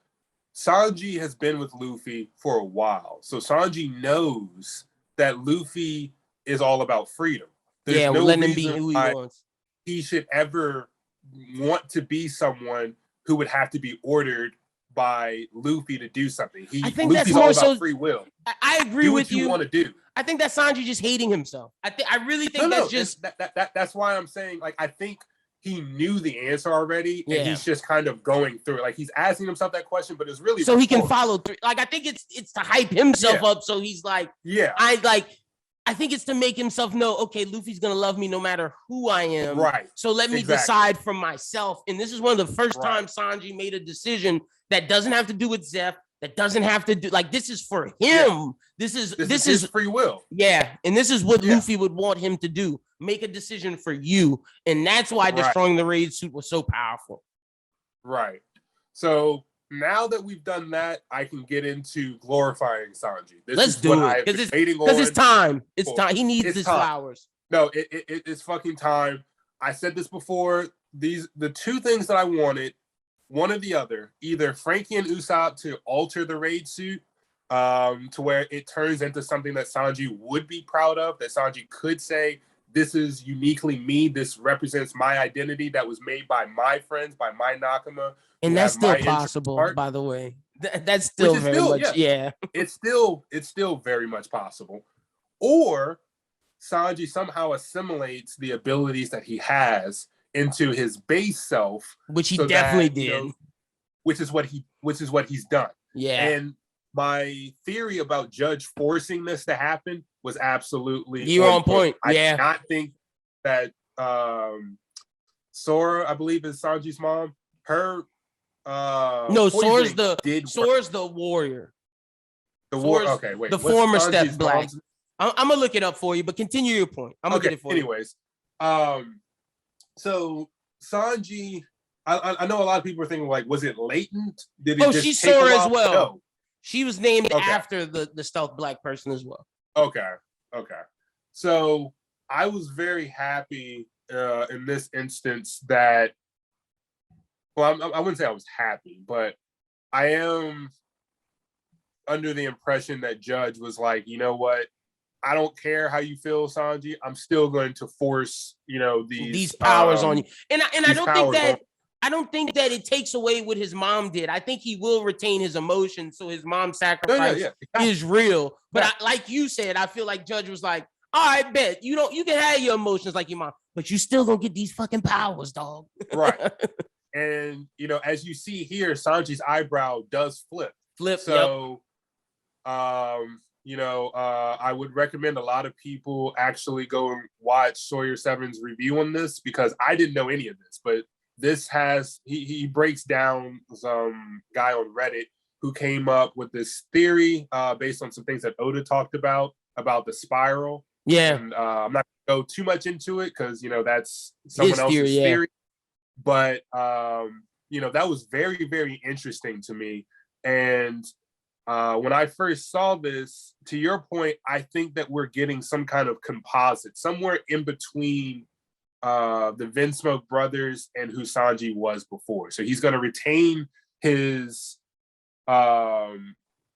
B: Sanji has been with Luffy for a while. So Sanji knows that Luffy is all about freedom. There's no
A: letting him be who he wants.
B: He should ever want to be someone who would have to be ordered by Luffy to do something.
A: I think
B: Luffy's
A: that's more
B: all about
A: so
B: free will.
A: I agree with you.
B: Do what you want to do.
A: I think that's Sanji just hating himself. I really think that's just
B: that's why I'm saying, like, I think he knew the answer already, and he's just kind of going through it. Like, he's asking himself that question, but it's really
A: so he can follow through. Like, I think it's to hype himself up, so he's like, I think it's to make himself know, okay, Luffy's gonna love me no matter who I am.
B: Right.
A: So let me decide for myself. And this is one of the first times Sanji made a decision that doesn't have to do with Zeph, that doesn't have to do, like, this is for him. Yeah. This is
B: free will.
A: Yeah. And this is what Luffy would want him to do. Make a decision for you. And that's why destroying the raid suit was so powerful.
B: Right. So now that we've done that, I can get into glorifying Sanji.
A: Let's do it. Because it's time. It's time. He needs his flowers.
B: No, it's fucking time. I said this before. The two things that I wanted, one or the other, either Frankie and Usopp to alter the raid suit to where it turns into something that Sanji would be proud of, that Sanji could say, this is uniquely me. This represents my identity that was made by my friends, by my Nakama.
A: And that's still possible, by the way. That's still very much,
B: It's still very much possible. Or Sanji somehow assimilates the abilities that he has into his base self,
A: which he definitely did.
B: Which is what he's done.
A: Yeah.
B: And my theory about Judge forcing this to happen was absolutely
A: on point.
B: I do not think that Sora, I believe is Sanji's mom, her
A: Sora's the warrior.
B: The
A: former Step Black. I'm gonna look it up for you, but continue your point. I'm gonna get it for you.
B: Anyways, so Sanji, I know a lot of people are thinking, like, was it latent? Did it
A: she's Sora as well. No. She was named after the stealth black person as well.
B: Okay. So I was very happy in this instance that, well, I wouldn't say I was happy, but I am under the impression that Judge was like, you know what? I don't care how you feel, Sanji. I'm still going to force, these
A: powers on you. And I don't think that it takes away what his mom did. I think he will retain his emotions, so his mom's sacrifice is real. But like you said, I feel like Judge was like, all right, bet you can have your emotions like your mom, but you still gonna get these fucking powers, dog.
B: Right. And as you see here, Sanji's eyebrow does flip. So I would recommend a lot of people actually go and watch Sawyer Seven's review on this, because I didn't know any of this, but this has, he breaks down some guy on Reddit who came up with this theory based on some things that Oda talked about the spiral.
A: Yeah.
B: And I'm not going to go too much into it because, that's someone else's theory. But, that was very, very interesting to me. And when I first saw this, to your point, I think that we're getting some kind of composite, somewhere in between the Vinsmoke brothers and who Sanji was before. So he's going to retain his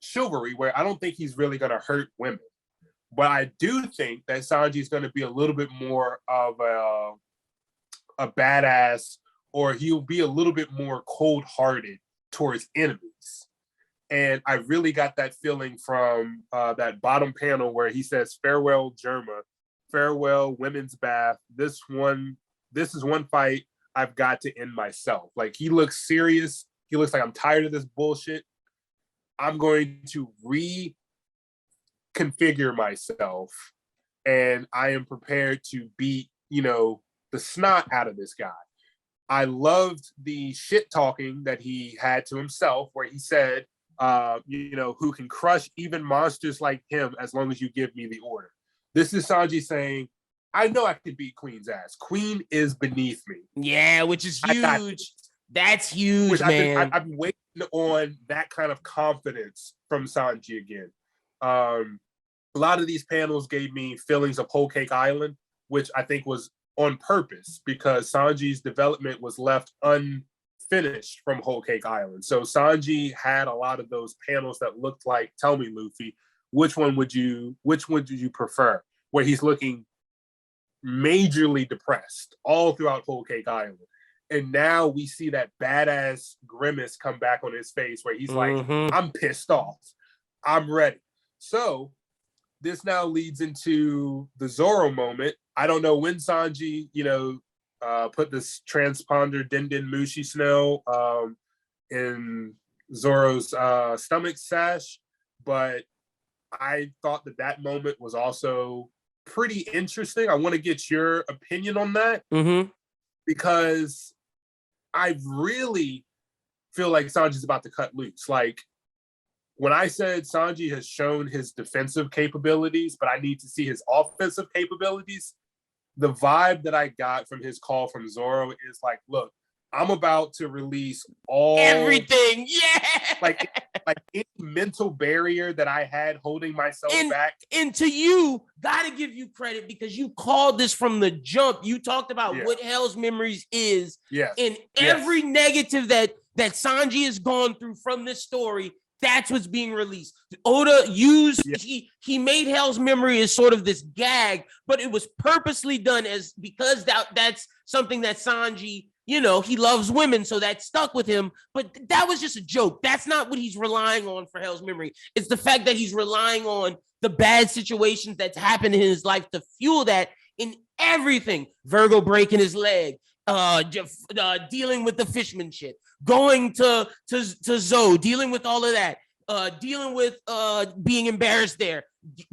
B: chivalry, where I don't think he's really going to hurt women. But I do think that Sanji is going to be a little bit more of a badass, or he'll be a little bit more cold-hearted towards enemies. And I really got that feeling from that bottom panel where he says, "Farewell, Germa. Farewell, women's bath. This is one fight I've got to end myself." Like, he looks serious. He looks like, I'm tired of this bullshit. I'm going to reconfigure myself, and I am prepared to beat, the snot out of this guy. I loved the shit talking that he had to himself, where he said, who can crush even monsters like him as long as you give me the order. This is Sanji saying, I know I could beat Queen's ass. Queen is beneath me.
A: Yeah, which is huge. That's huge, man.
B: I've been waiting on that kind of confidence from Sanji again. A lot of these panels gave me feelings of Whole Cake Island, which I think was on purpose because Sanji's development was left unfinished from Whole Cake Island. So Sanji had a lot of those panels that looked like, tell me, Luffy, which one would you prefer? Where he's looking majorly depressed all throughout Whole Cake Island. And now we see that badass grimace come back on his face where he's like, I'm pissed off. I'm ready. So this now leads into the Zorro moment. I don't know when Sanji, put this transponder Den Mushi Snow in Zorro's stomach sash, but I thought that moment was also pretty interesting. I want to get your opinion on that because I really feel like Sanji's about to cut loose. Like, when I said Sanji has shown his defensive capabilities, but I need to see his offensive capabilities, the vibe that I got from his call from Zorro is like, look, I'm about to release
A: everything. Yeah.
B: Like any mental barrier that I had holding myself back.
A: And to you, gotta give you credit because you called this from the jump. You talked about what Hell's Memories is.
B: Yes.
A: And every negative that Sanji has gone through from this story, that's what's being released. Oda used, he made Hell's Memory as sort of this gag, but it was purposely done because that's something that Sanji, he loves women, so that stuck with him. But that was just a joke. That's not what he's relying on for Hell's Memory. It's the fact that he's relying on the bad situations that's happened in his life to fuel that in everything. Virgo breaking his leg, dealing with the fishman shit, going to Zoe, dealing with all of that, dealing with being embarrassed there,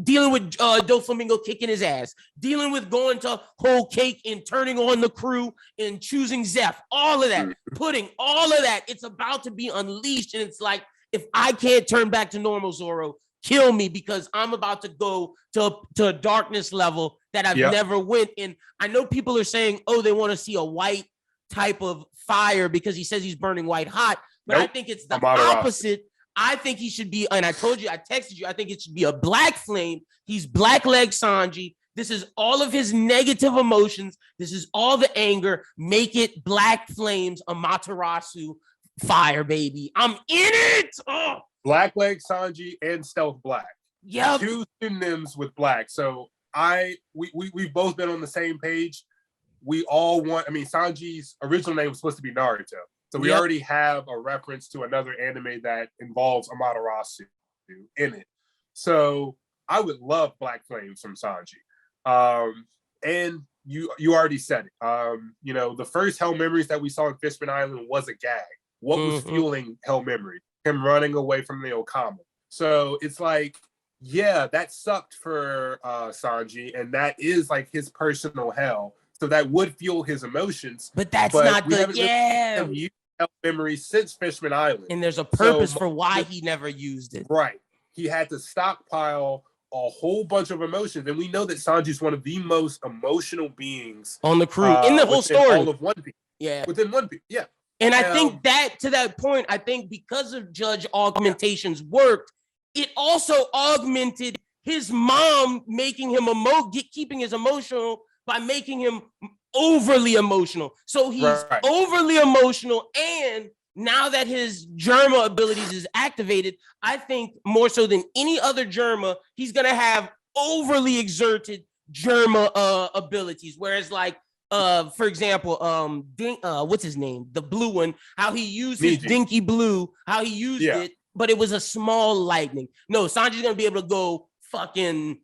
A: dealing with Doflamingo kicking his ass, dealing with going to Whole Cake and turning on the crew and choosing Zeph, all of that, putting all of that, it's about to be unleashed. And it's like, if I can't turn back to normal, Zorro, kill me because I'm about to go to a darkness level that I've never went in. I know people are saying, oh, they want to see a white type of fire because he says he's burning white hot, but I think it's the opposite. I think he should be, and I told you, I texted you, I think it should be a black flame. He's black leg Sanji. This is all of his negative emotions. This is all the anger. Make it black flames, Amaterasu fire, baby. I'm in it. Oh.
B: Black leg Sanji and Stealth Black.
A: Yeah.
B: Two synonyms with black. So we've both been on the same page. We all want, Sanji's original name was supposed to be Naruto. So we already have a reference to another anime that involves Amaterasu in it. So I would love Black Flames from Sanji. And you already said it. The first Hell Memories that we saw in Fishman Island was a gag. What was fueling Hell Memory? Him running away from the Okama. So it's like, that sucked for Sanji, and that is like his personal hell. So that would fuel his emotions.
A: But that's not the
B: Hell Memories since Fishman Island.
A: And there's a purpose for why he never used it.
B: Right. He had to stockpile a whole bunch of emotions. And we know that Sanji's one of the most emotional beings
A: on the crew in the whole story.
B: All of One Piece.
A: Yeah.
B: Within One Piece. Yeah.
A: And I think that to that point, I think because of Judge Augmentation's work, it also augmented his mom making him keeping his emotional by making him overly emotional. So he's overly emotional, and now that his Germa abilities is activated, I think more so than any other Germa, he's gonna have overly exerted Germa abilities. Whereas like for example, what's his name? The blue one, how he used his dinky blue, how he used it, but it was a small lightning. No, Sanji's gonna be able to go fucking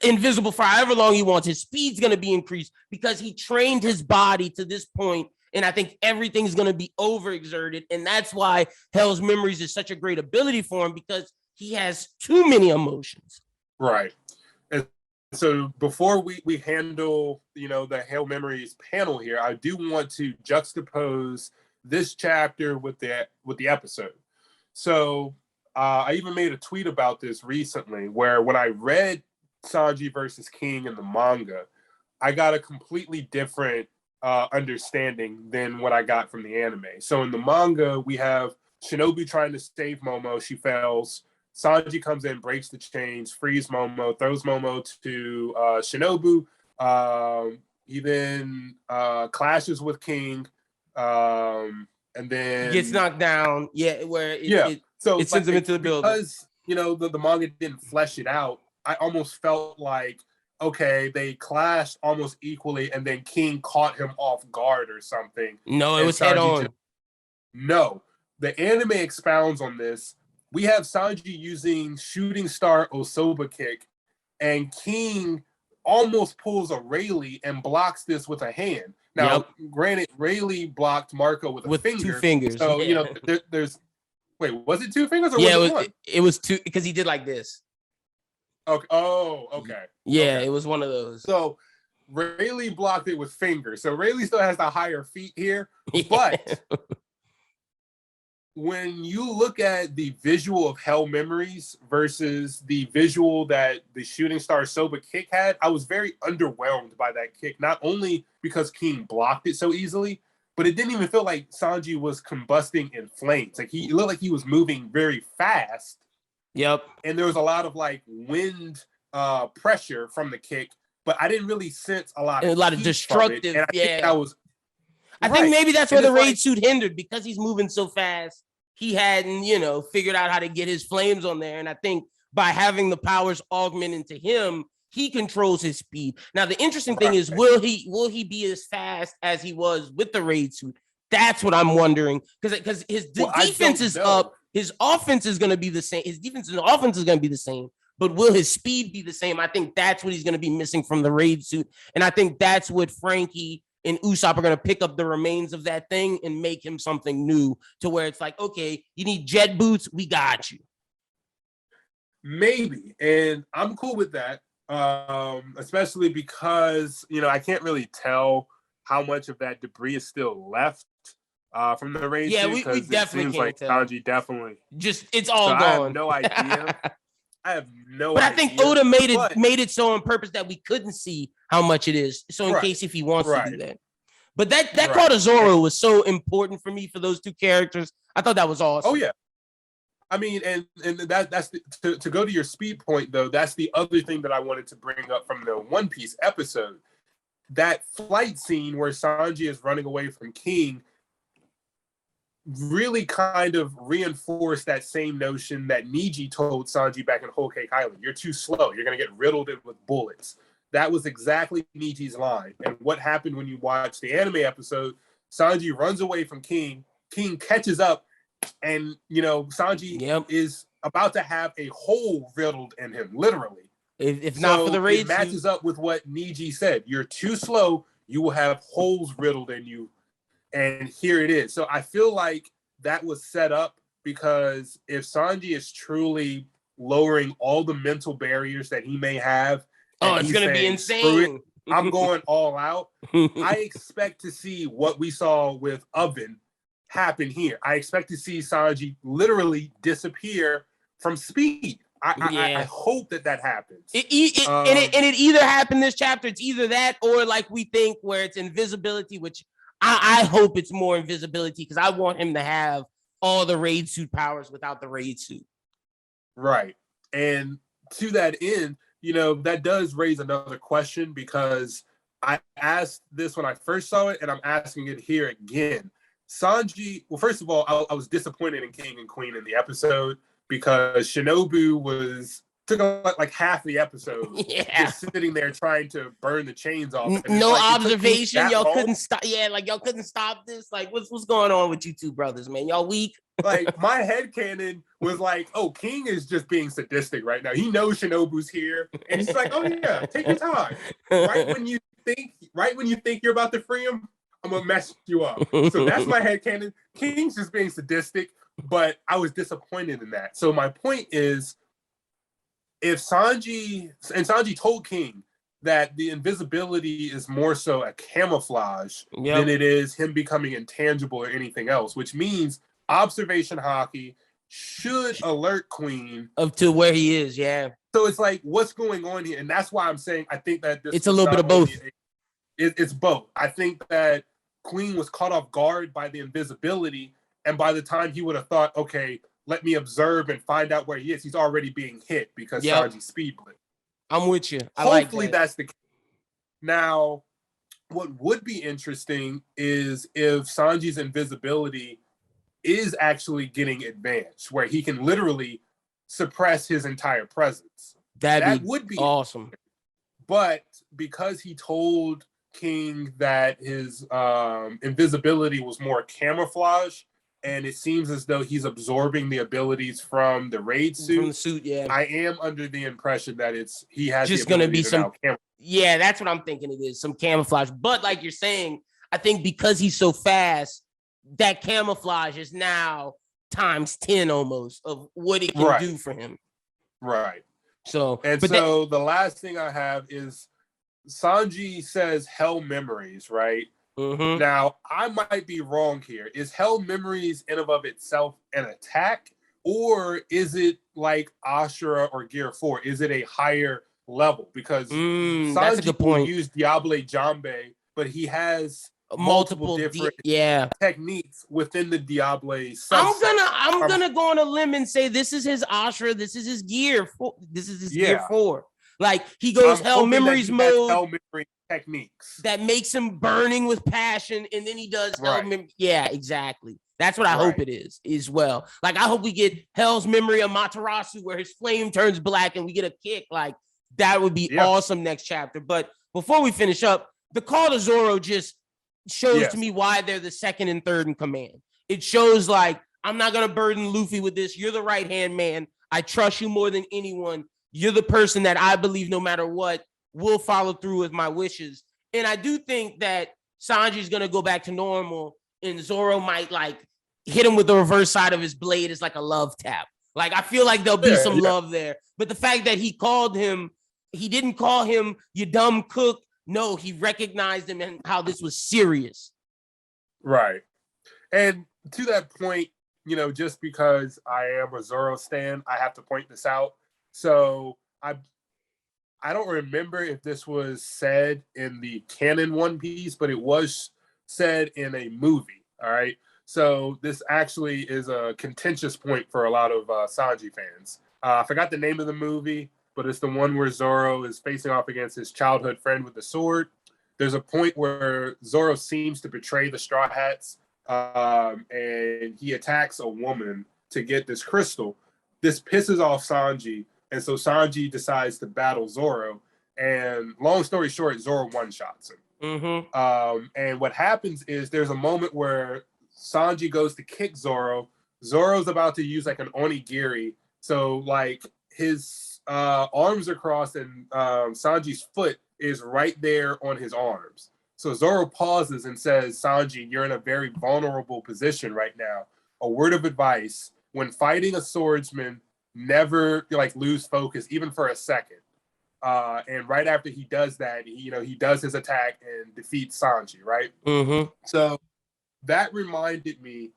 A: invisible for however long he wants. His speed's gonna be increased because he trained his body to this point, and I think everything's gonna be overexerted, and that's why Hell's Memories is such a great ability for him, because he has too many emotions.
B: Right. And so before we handle, the Hell Memories panel here, I do want to juxtapose this chapter with the episode. So I even made a tweet about this recently, where when I read Sanji versus King in the manga, I got a completely different understanding than what I got from the anime. So in the manga, we have Shinobu trying to save Momo. She fails. Sanji comes in, breaks the chains, frees Momo, throws Momo to Shinobu. He then clashes with King, and then
A: gets knocked down. Yeah, so it sends him into the building.
B: Because the manga didn't flesh it out, I almost felt like, okay, they clashed almost equally, and then King caught him off guard or something.
A: No, it was head on.
B: No, the anime expounds on this. We have Sanji using Shooting Star Osoba kick, and King almost pulls a Rayleigh and blocks this with a hand. Now, granted, Rayleigh blocked Marco with a finger.
A: 2 fingers.
B: So, there's... Wait, was it 2 fingers or was it 1?
A: It was 2, because he did like this.
B: Okay. Oh, okay.
A: Yeah, It was one of those.
B: So Rayleigh blocked it with fingers. So Rayleigh still has the higher feet here. But when you look at the visual of Hell Memories versus the visual that the Shooting Star Soba kick had, I was very underwhelmed by that kick. Not only because King blocked it so easily, but it didn't even feel like Sanji was combusting in flames. Like it looked like he was moving very fast.
A: Yep.
B: And there was a lot of wind pressure from the kick, but I didn't really sense a lot of
A: destructive.
B: And I
A: think maybe that's where the raid suit hindered, because he's moving so fast. He hadn't, figured out how to get his flames on there. And I think by having the powers augment into him, he controls his speed. Now, the interesting thing is, will he be as fast as he was with the raid suit? That's what I'm wondering. Because his defense is up. His offense is going to be the same. His defense and offense is going to be the same. But will his speed be the same? I think that's what he's going to be missing from the raid suit. And I think that's what Frankie and Usopp are going to pick up the remains of that thing and make him something new, to where it's like, okay, you need jet boots, we got you.
B: Maybe. And I'm cool with that. Especially because, I can't really tell how much of that debris is still left from the raid suit.
A: Yeah, we definitely can't tell.
B: Sanji definitely.
A: It's all gone.
B: I have no idea.
A: But I think Oda made it so on purpose that we couldn't see how much it is. So in case if he wants to do that. But that call to Zorro was so important for me, for those 2 characters. I thought that was awesome.
B: Oh yeah. I mean, and that's to go to your speed point though. That's the other thing that I wanted to bring up from the One Piece episode. That flight scene where Sanji is running away from King really kind of reinforced that same notion that Niji told Sanji back in Whole Cake Island. You're too slow. You're going to get riddled with bullets. That was exactly Niji's line. And what happened when you watch the anime episode, Sanji runs away from King. King catches up, and, Sanji is about to have a hole riddled in him, literally.
A: If not for the raid,
B: it matches up with what Niji said. You're too slow. You will have holes riddled in you. And here it is. So I feel like that was set up, because if Sanji is truly lowering all the mental barriers that he may have,
A: it's going to be insane.
B: I'm going all out. I expect to see what we saw with Oven happen here. I expect to see Sanji literally disappear from speed. I hope that happens.
A: It either happened this chapter. It's either that, or like we think, where it's invisibility, which I hope it's more invisibility, because I want him to have all the raid suit powers without the raid suit.
B: Right. And to that end, that does raise another question, because I asked this when I first saw it, and I'm asking it here again. Sanji, well, first of all, I was disappointed in King and Queen in the episode, because Shinobu was took like half the episode. Just sitting there trying to burn the chains off.
A: No observation. Y'all couldn't stop. Yeah, like y'all couldn't stop this. Like, what's going on with you two brothers, man? Y'all weak.
B: Like, my headcanon was like, oh, King is just being sadistic right now. He knows Shinobu's here. And he's like, oh yeah, take your time. Right when you think you're about to free him, I'm gonna mess you up. So that's my headcanon. King's just being sadistic, but I was disappointed in that. So my point is, if Sanji told King that the invisibility is more so a camouflage than it is him becoming intangible or anything else, which means observation hockey should alert Queen
A: up to where he is. Yeah.
B: So it's like, what's going on here? And that's why I'm saying I think that
A: it's a little bit of both.
B: It's both. I think that Queen was caught off guard by the invisibility, and by the time he would have thought, okay, let me observe and find out where he is, he's already being hit because Sanji's speed blitz.
A: I'm with you.
B: Hopefully that's the case. Now, what would be interesting is if Sanji's invisibility is actually getting advanced, where he can literally suppress his entire presence. That would be
A: awesome.
B: But because he told King that his invisibility was more camouflage, and it seems as though he's absorbing the abilities from the raid suit.
A: From the suit, yeah.
B: I am under the impression that he has
A: just going to be some. Yeah, that's what I'm thinking. It is some camouflage, but like you're saying, I think because he's so fast, that camouflage is now times 10 almost of what it can do for him.
B: Right.
A: So,
B: the last thing I have is Sanji says hell memories, right?
A: Mm-hmm.
B: Now, I might be wrong here. Is hell memories in and of itself an attack, or is it like Ashura or Gear 4? Is it a higher level? Because Sanji will use Diable Jambe, but he has multiple different techniques within the Diable subset.
A: I'm gonna go on a limb and say this is his Ashura, this is his Gear 4. This is his Gear 4. Like, he goes hell memories mode.
B: Hell memory techniques
A: that makes him burning with passion, and then he does hell memory. Yeah, exactly. That's what I hope it is as well. Like, I hope we get Hell's Memory of Matarasu where his flame turns black and we get a kick. Like, that would be awesome next chapter. But before we finish up, the call to Zorro just shows to me why they're the second and third in command. It shows, like, I'm not going to burden Luffy with this. You're the right-hand man. I trust you more than anyone. You're the person that I believe no matter what will follow through with my wishes. And I do think that Sanji's going to go back to normal, and Zorro might, like, hit him with the reverse side of his blade as like a love tap. Like, I feel like there'll be some love there. But the fact that he didn't call him you dumb cook. No, he recognized him and how this was serious.
B: Right. And to that point, just because I am a Zorro stan, I have to point this out. So I don't remember if this was said in the canon One Piece, but it was said in a movie. All right. So this actually is a contentious point for a lot of Sanji fans. I forgot the name of the movie, but it's the one where Zorro is facing off against his childhood friend with the sword. There's a point where Zorro seems to betray the Straw Hats, and he attacks a woman to get this crystal. This pisses off Sanji, and so Sanji decides to battle Zorro. And long story short, Zorro one-shots him.
A: Mm-hmm.
B: And what happens is there's a moment where Sanji goes to kick Zorro. Zorro's about to use like an onigiri. So like his arms are crossed, and Sanji's foot is right there on his arms. So Zorro pauses and says, Sanji, you're in a very vulnerable position right now. A word of advice: when fighting a swordsman, never lose focus, even for a second. And right after he does that, he does his attack and defeats Sanji, right?
A: Mm-hmm.
B: So that reminded me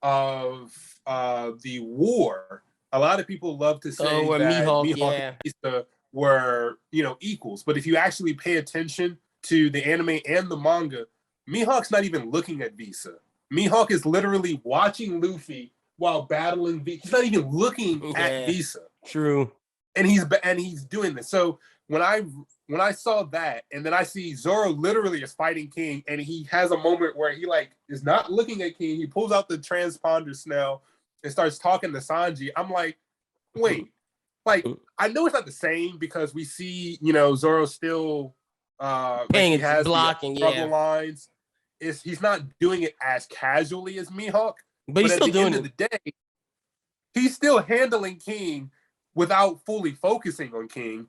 B: of the war. A lot of people love to say that Mihawk and Issa were, equals. But if you actually pay attention to the anime and the manga, Mihawk's not even looking at Visa. Mihawk is literally watching Luffy while battling Visa. He's not even looking at Visa.
A: True.
B: And he's doing this. So when I saw that, and then I see Zorro literally is fighting King, and he has a moment where he is not looking at King. He pulls out the transponder snell and starts talking to Sanji. I'm like, wait, like I know it's not the same because we see, Zorro still
A: paying
B: he has
A: blocking,
B: the lines. He's not doing it as casually as Mihawk,
A: but he's still
B: at the end of the day, he's still handling King without fully focusing on King.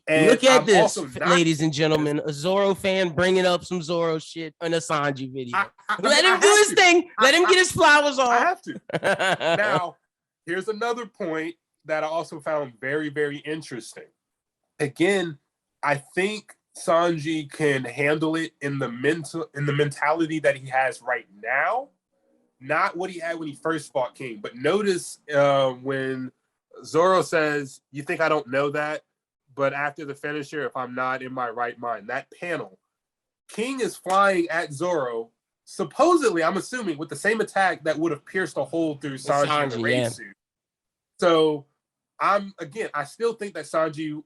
A: And look at this, ladies and gentlemen, a Zorro fan bringing up some Zorro shit in a Sanji video. Let him do his thing. Let him get his flowers on.
B: I have to. Now, here's another point that I also found very, very interesting. Again, I think Sanji can handle it in the mentality that he has right now, not what he had when he first fought King. But notice when Zorro says, "You think I don't know that?" But after the finisher, if I'm not in my right mind, that panel, King is flying at Zorro, supposedly, I'm assuming, with the same attack that would have pierced a hole through Sanji in the raid suit. So I still think that Sanji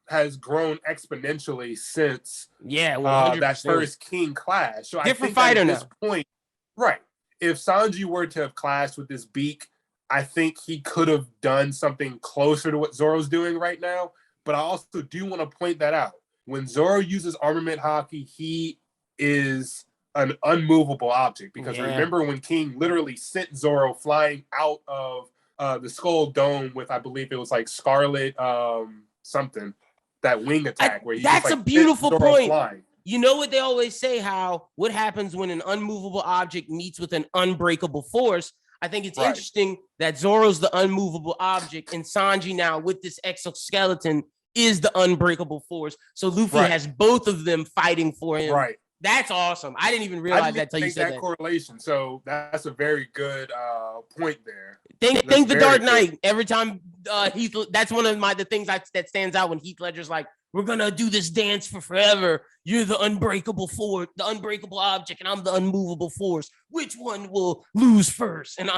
B: has grown exponentially since that first King clash. So
A: different fighter
B: at this point, right? If Sanji were to have clashed with this beak, I think he could have done something closer to what Zorro's doing right now. But I also do want to point that out. When Zorro uses armament hockey, he is an unmovable object. Because remember when King literally sent Zorro flying out of the Skull Dome with, I believe it was like Scarlet something, that wing attack where he
A: that's
B: just,
A: a beautiful point.
B: Flying.
A: You know what they always say, what happens when an unmovable object meets with an unbreakable force. I think it's interesting that Zorro's the unmovable object and Sanji now with this exoskeleton is the unbreakable force. So Luffy has both of them fighting for him.
B: Right.
A: That's awesome. I didn't even realize that until you said that.
B: Correlation. So that's a very good point there.
A: Think the Dark Knight. Every time Heath, that's one of the things that stands out when Heath Ledger's like, "We're gonna do this dance for forever. You're the unbreakable force, the unbreakable object, and I'm the unmovable force. Which one will lose first?" And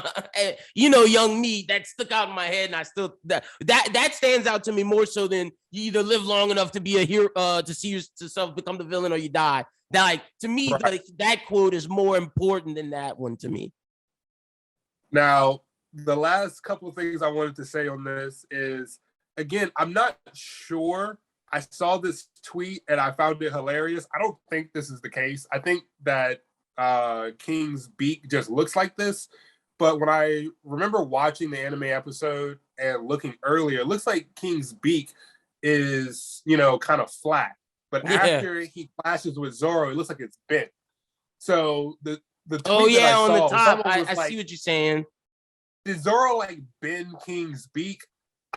A: young me, that stuck out in my head, and I still that stands out to me more so than you either live long enough to be a hero, to see yourself become the villain, or you die. Like to me, that quote is more important than that one to me.
B: Now, the last couple of things I wanted to say on this is, again, I'm not sure. I saw this tweet and I found it hilarious. I don't think this is the case. I think that King's beak just looks like this. But when I remember watching the anime episode and looking earlier, it looks like King's beak is, kind of flat. But after he clashes with Zorro, it looks like it's bent. So the tweet
A: on
B: saw,
A: the top, I see what you're saying.
B: Did Zorro bend King's beak?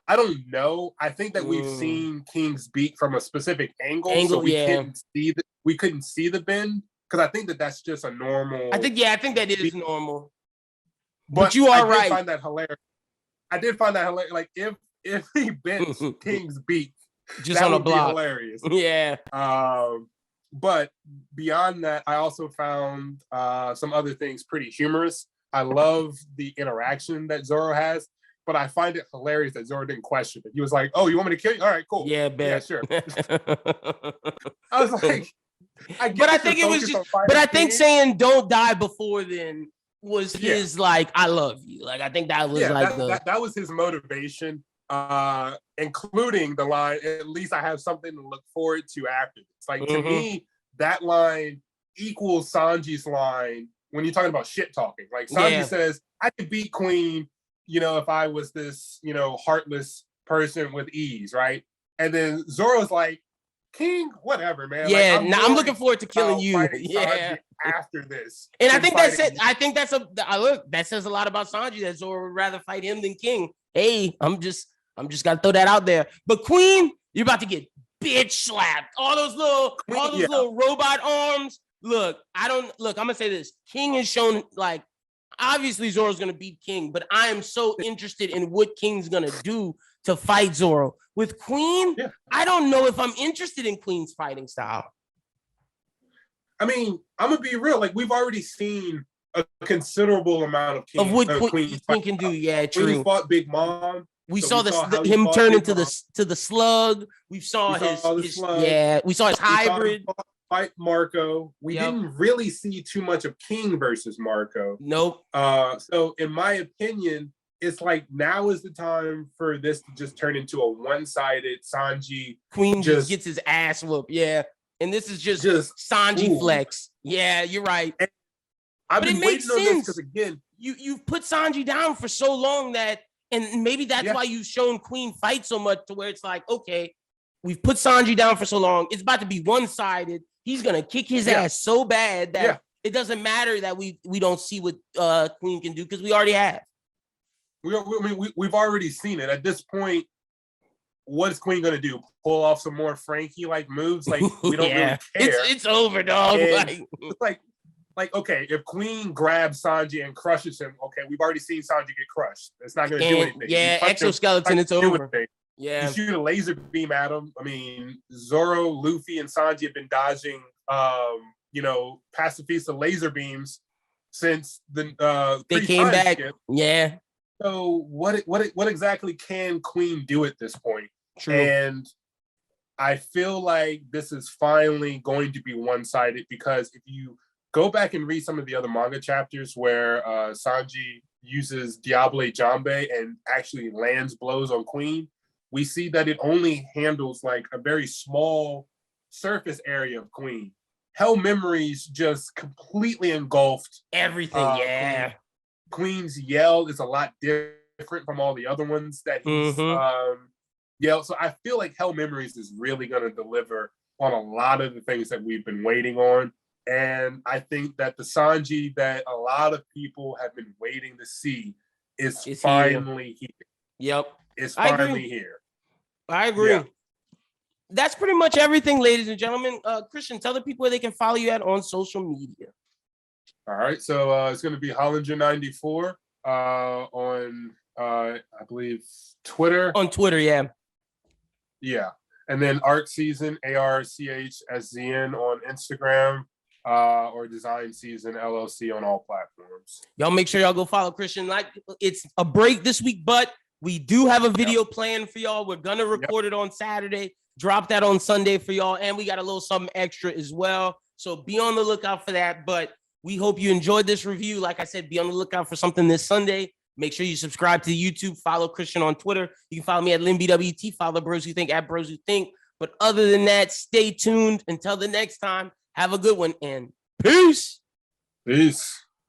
B: I don't know. I think that we've seen King's beak from a specific angle so we couldn't see the bend, because I think that that's just a normal.
A: I think that is normal. But you are right.
B: I did find that hilarious. Like if he bent King's beak,
A: just
B: that
A: on a
B: would
A: block.
B: Be hilarious.
A: Yeah.
B: But beyond that, I also found some other things pretty humorous. I love the interaction that Zorro has, but I find it hilarious that Zorro didn't question it. He was like, "Oh, you want me to kill you? All right, cool.
A: Yeah, bet.
B: Yeah, sure." I was like,
A: I think saying "don't die before then" was his "I love you." Like I think that was
B: that was his motivation, including the line, "At least I have something to look forward to after this." Like to me, that line equals Sanji's line when you're talking about shit talking. Like Sanji says, "I could beat Queen, if I was this, heartless person with ease," right? And then Zorro's like, "King, whatever, man."
A: Yeah, I'm looking forward to killing you. Yeah.
B: After this,
A: and I think that's it. I think that says a lot about Sanji, that Zorro would rather fight him than King. Hey, I'm just gotta throw that out there. But Queen, you're about to get bitch slapped. All those little robot arms. Look, I'm gonna say this. King has shown, obviously Zorro's gonna beat King, but I am so interested in what King's gonna do to fight Zorro. With Queen, I don't know if I'm interested in Queen's fighting style.
B: I mean, I'm gonna be real. We've already seen a considerable amount of
A: what Queen can do. Yeah, true.
B: Queen fought Big Mom.
A: We saw him turn into the slug. We saw his slug. Yeah, we saw his hybrid.
B: Fight Marco. We didn't really see too much of King versus Marco.
A: Nope.
B: So in my opinion, it's like now is the time for this to just turn into a one-sided Sanji.
A: Queen just gets his ass whooped. Yeah. And this is just Sanji flex. Yeah, you're right. And
B: I've been waiting on this because again,
A: you've put Sanji down for so long that, and maybe that's why you've shown Queen fight so much to where it's like, okay, we've put Sanji down for so long. It's about to be one-sided. He's gonna kick his ass so bad that it doesn't matter that we don't see what Queen can do because we already have.
B: We've already seen it. At this point, what is Queen gonna do? Pull off some more Frankie-like moves? Like we don't really care.
A: It's over, dog.
B: Like, okay, if Queen grabs Sanji and crushes him, okay, we've already seen Sanji get crushed. It's not gonna do anything.
A: Yeah, exoskeleton, it's over. Yeah,
B: you shoot a laser beam at him. I mean, Zoro, Luffy, and Sanji have been dodging, pacifista laser beams since
A: they came back. Skip. Yeah.
B: So what exactly can Queen do at this point?
A: True.
B: And I feel like this is finally going to be one-sided because if you go back and read some of the other manga chapters where Sanji uses Diable Jambe and actually lands blows on Queen, we see that it only handles like a very small surface area of Queen. Hell Memories just completely engulfed
A: everything.
B: Queen's yell is a lot different from all the other ones that he's yelled. So I feel like Hell Memories is really going to deliver on a lot of the things that we've been waiting on. And I think that the Sanji that a lot of people have been waiting to see is finally here.
A: Yep.
B: It's finally here.
A: I agree. Yeah. That's pretty much everything, ladies and gentlemen. Christian, tell the people where they can follow you at on social media.
B: All right. So it's going to be Hollinger94 on, I believe, Twitter.
A: On Twitter, yeah.
B: Yeah. And then Arc Season, ARCHSZN on Instagram. Or Design Season LLC on all platforms.
A: Y'all make sure y'all go follow Christian. Like, it's a break this week, but we do have a video planned for y'all. We're gonna record it on Saturday, drop that on Sunday for y'all, and we got a little something extra as well. So be on the lookout for that. But we hope you enjoyed this review. Like I said, be on the lookout for something this Sunday. Make sure you subscribe to YouTube. Follow Christian on Twitter. You can follow me at LynBWT. Follow Bros Who Think at Bros Who Think. But other than that, stay tuned. Until the next time. Have a good one and peace.
B: Peace.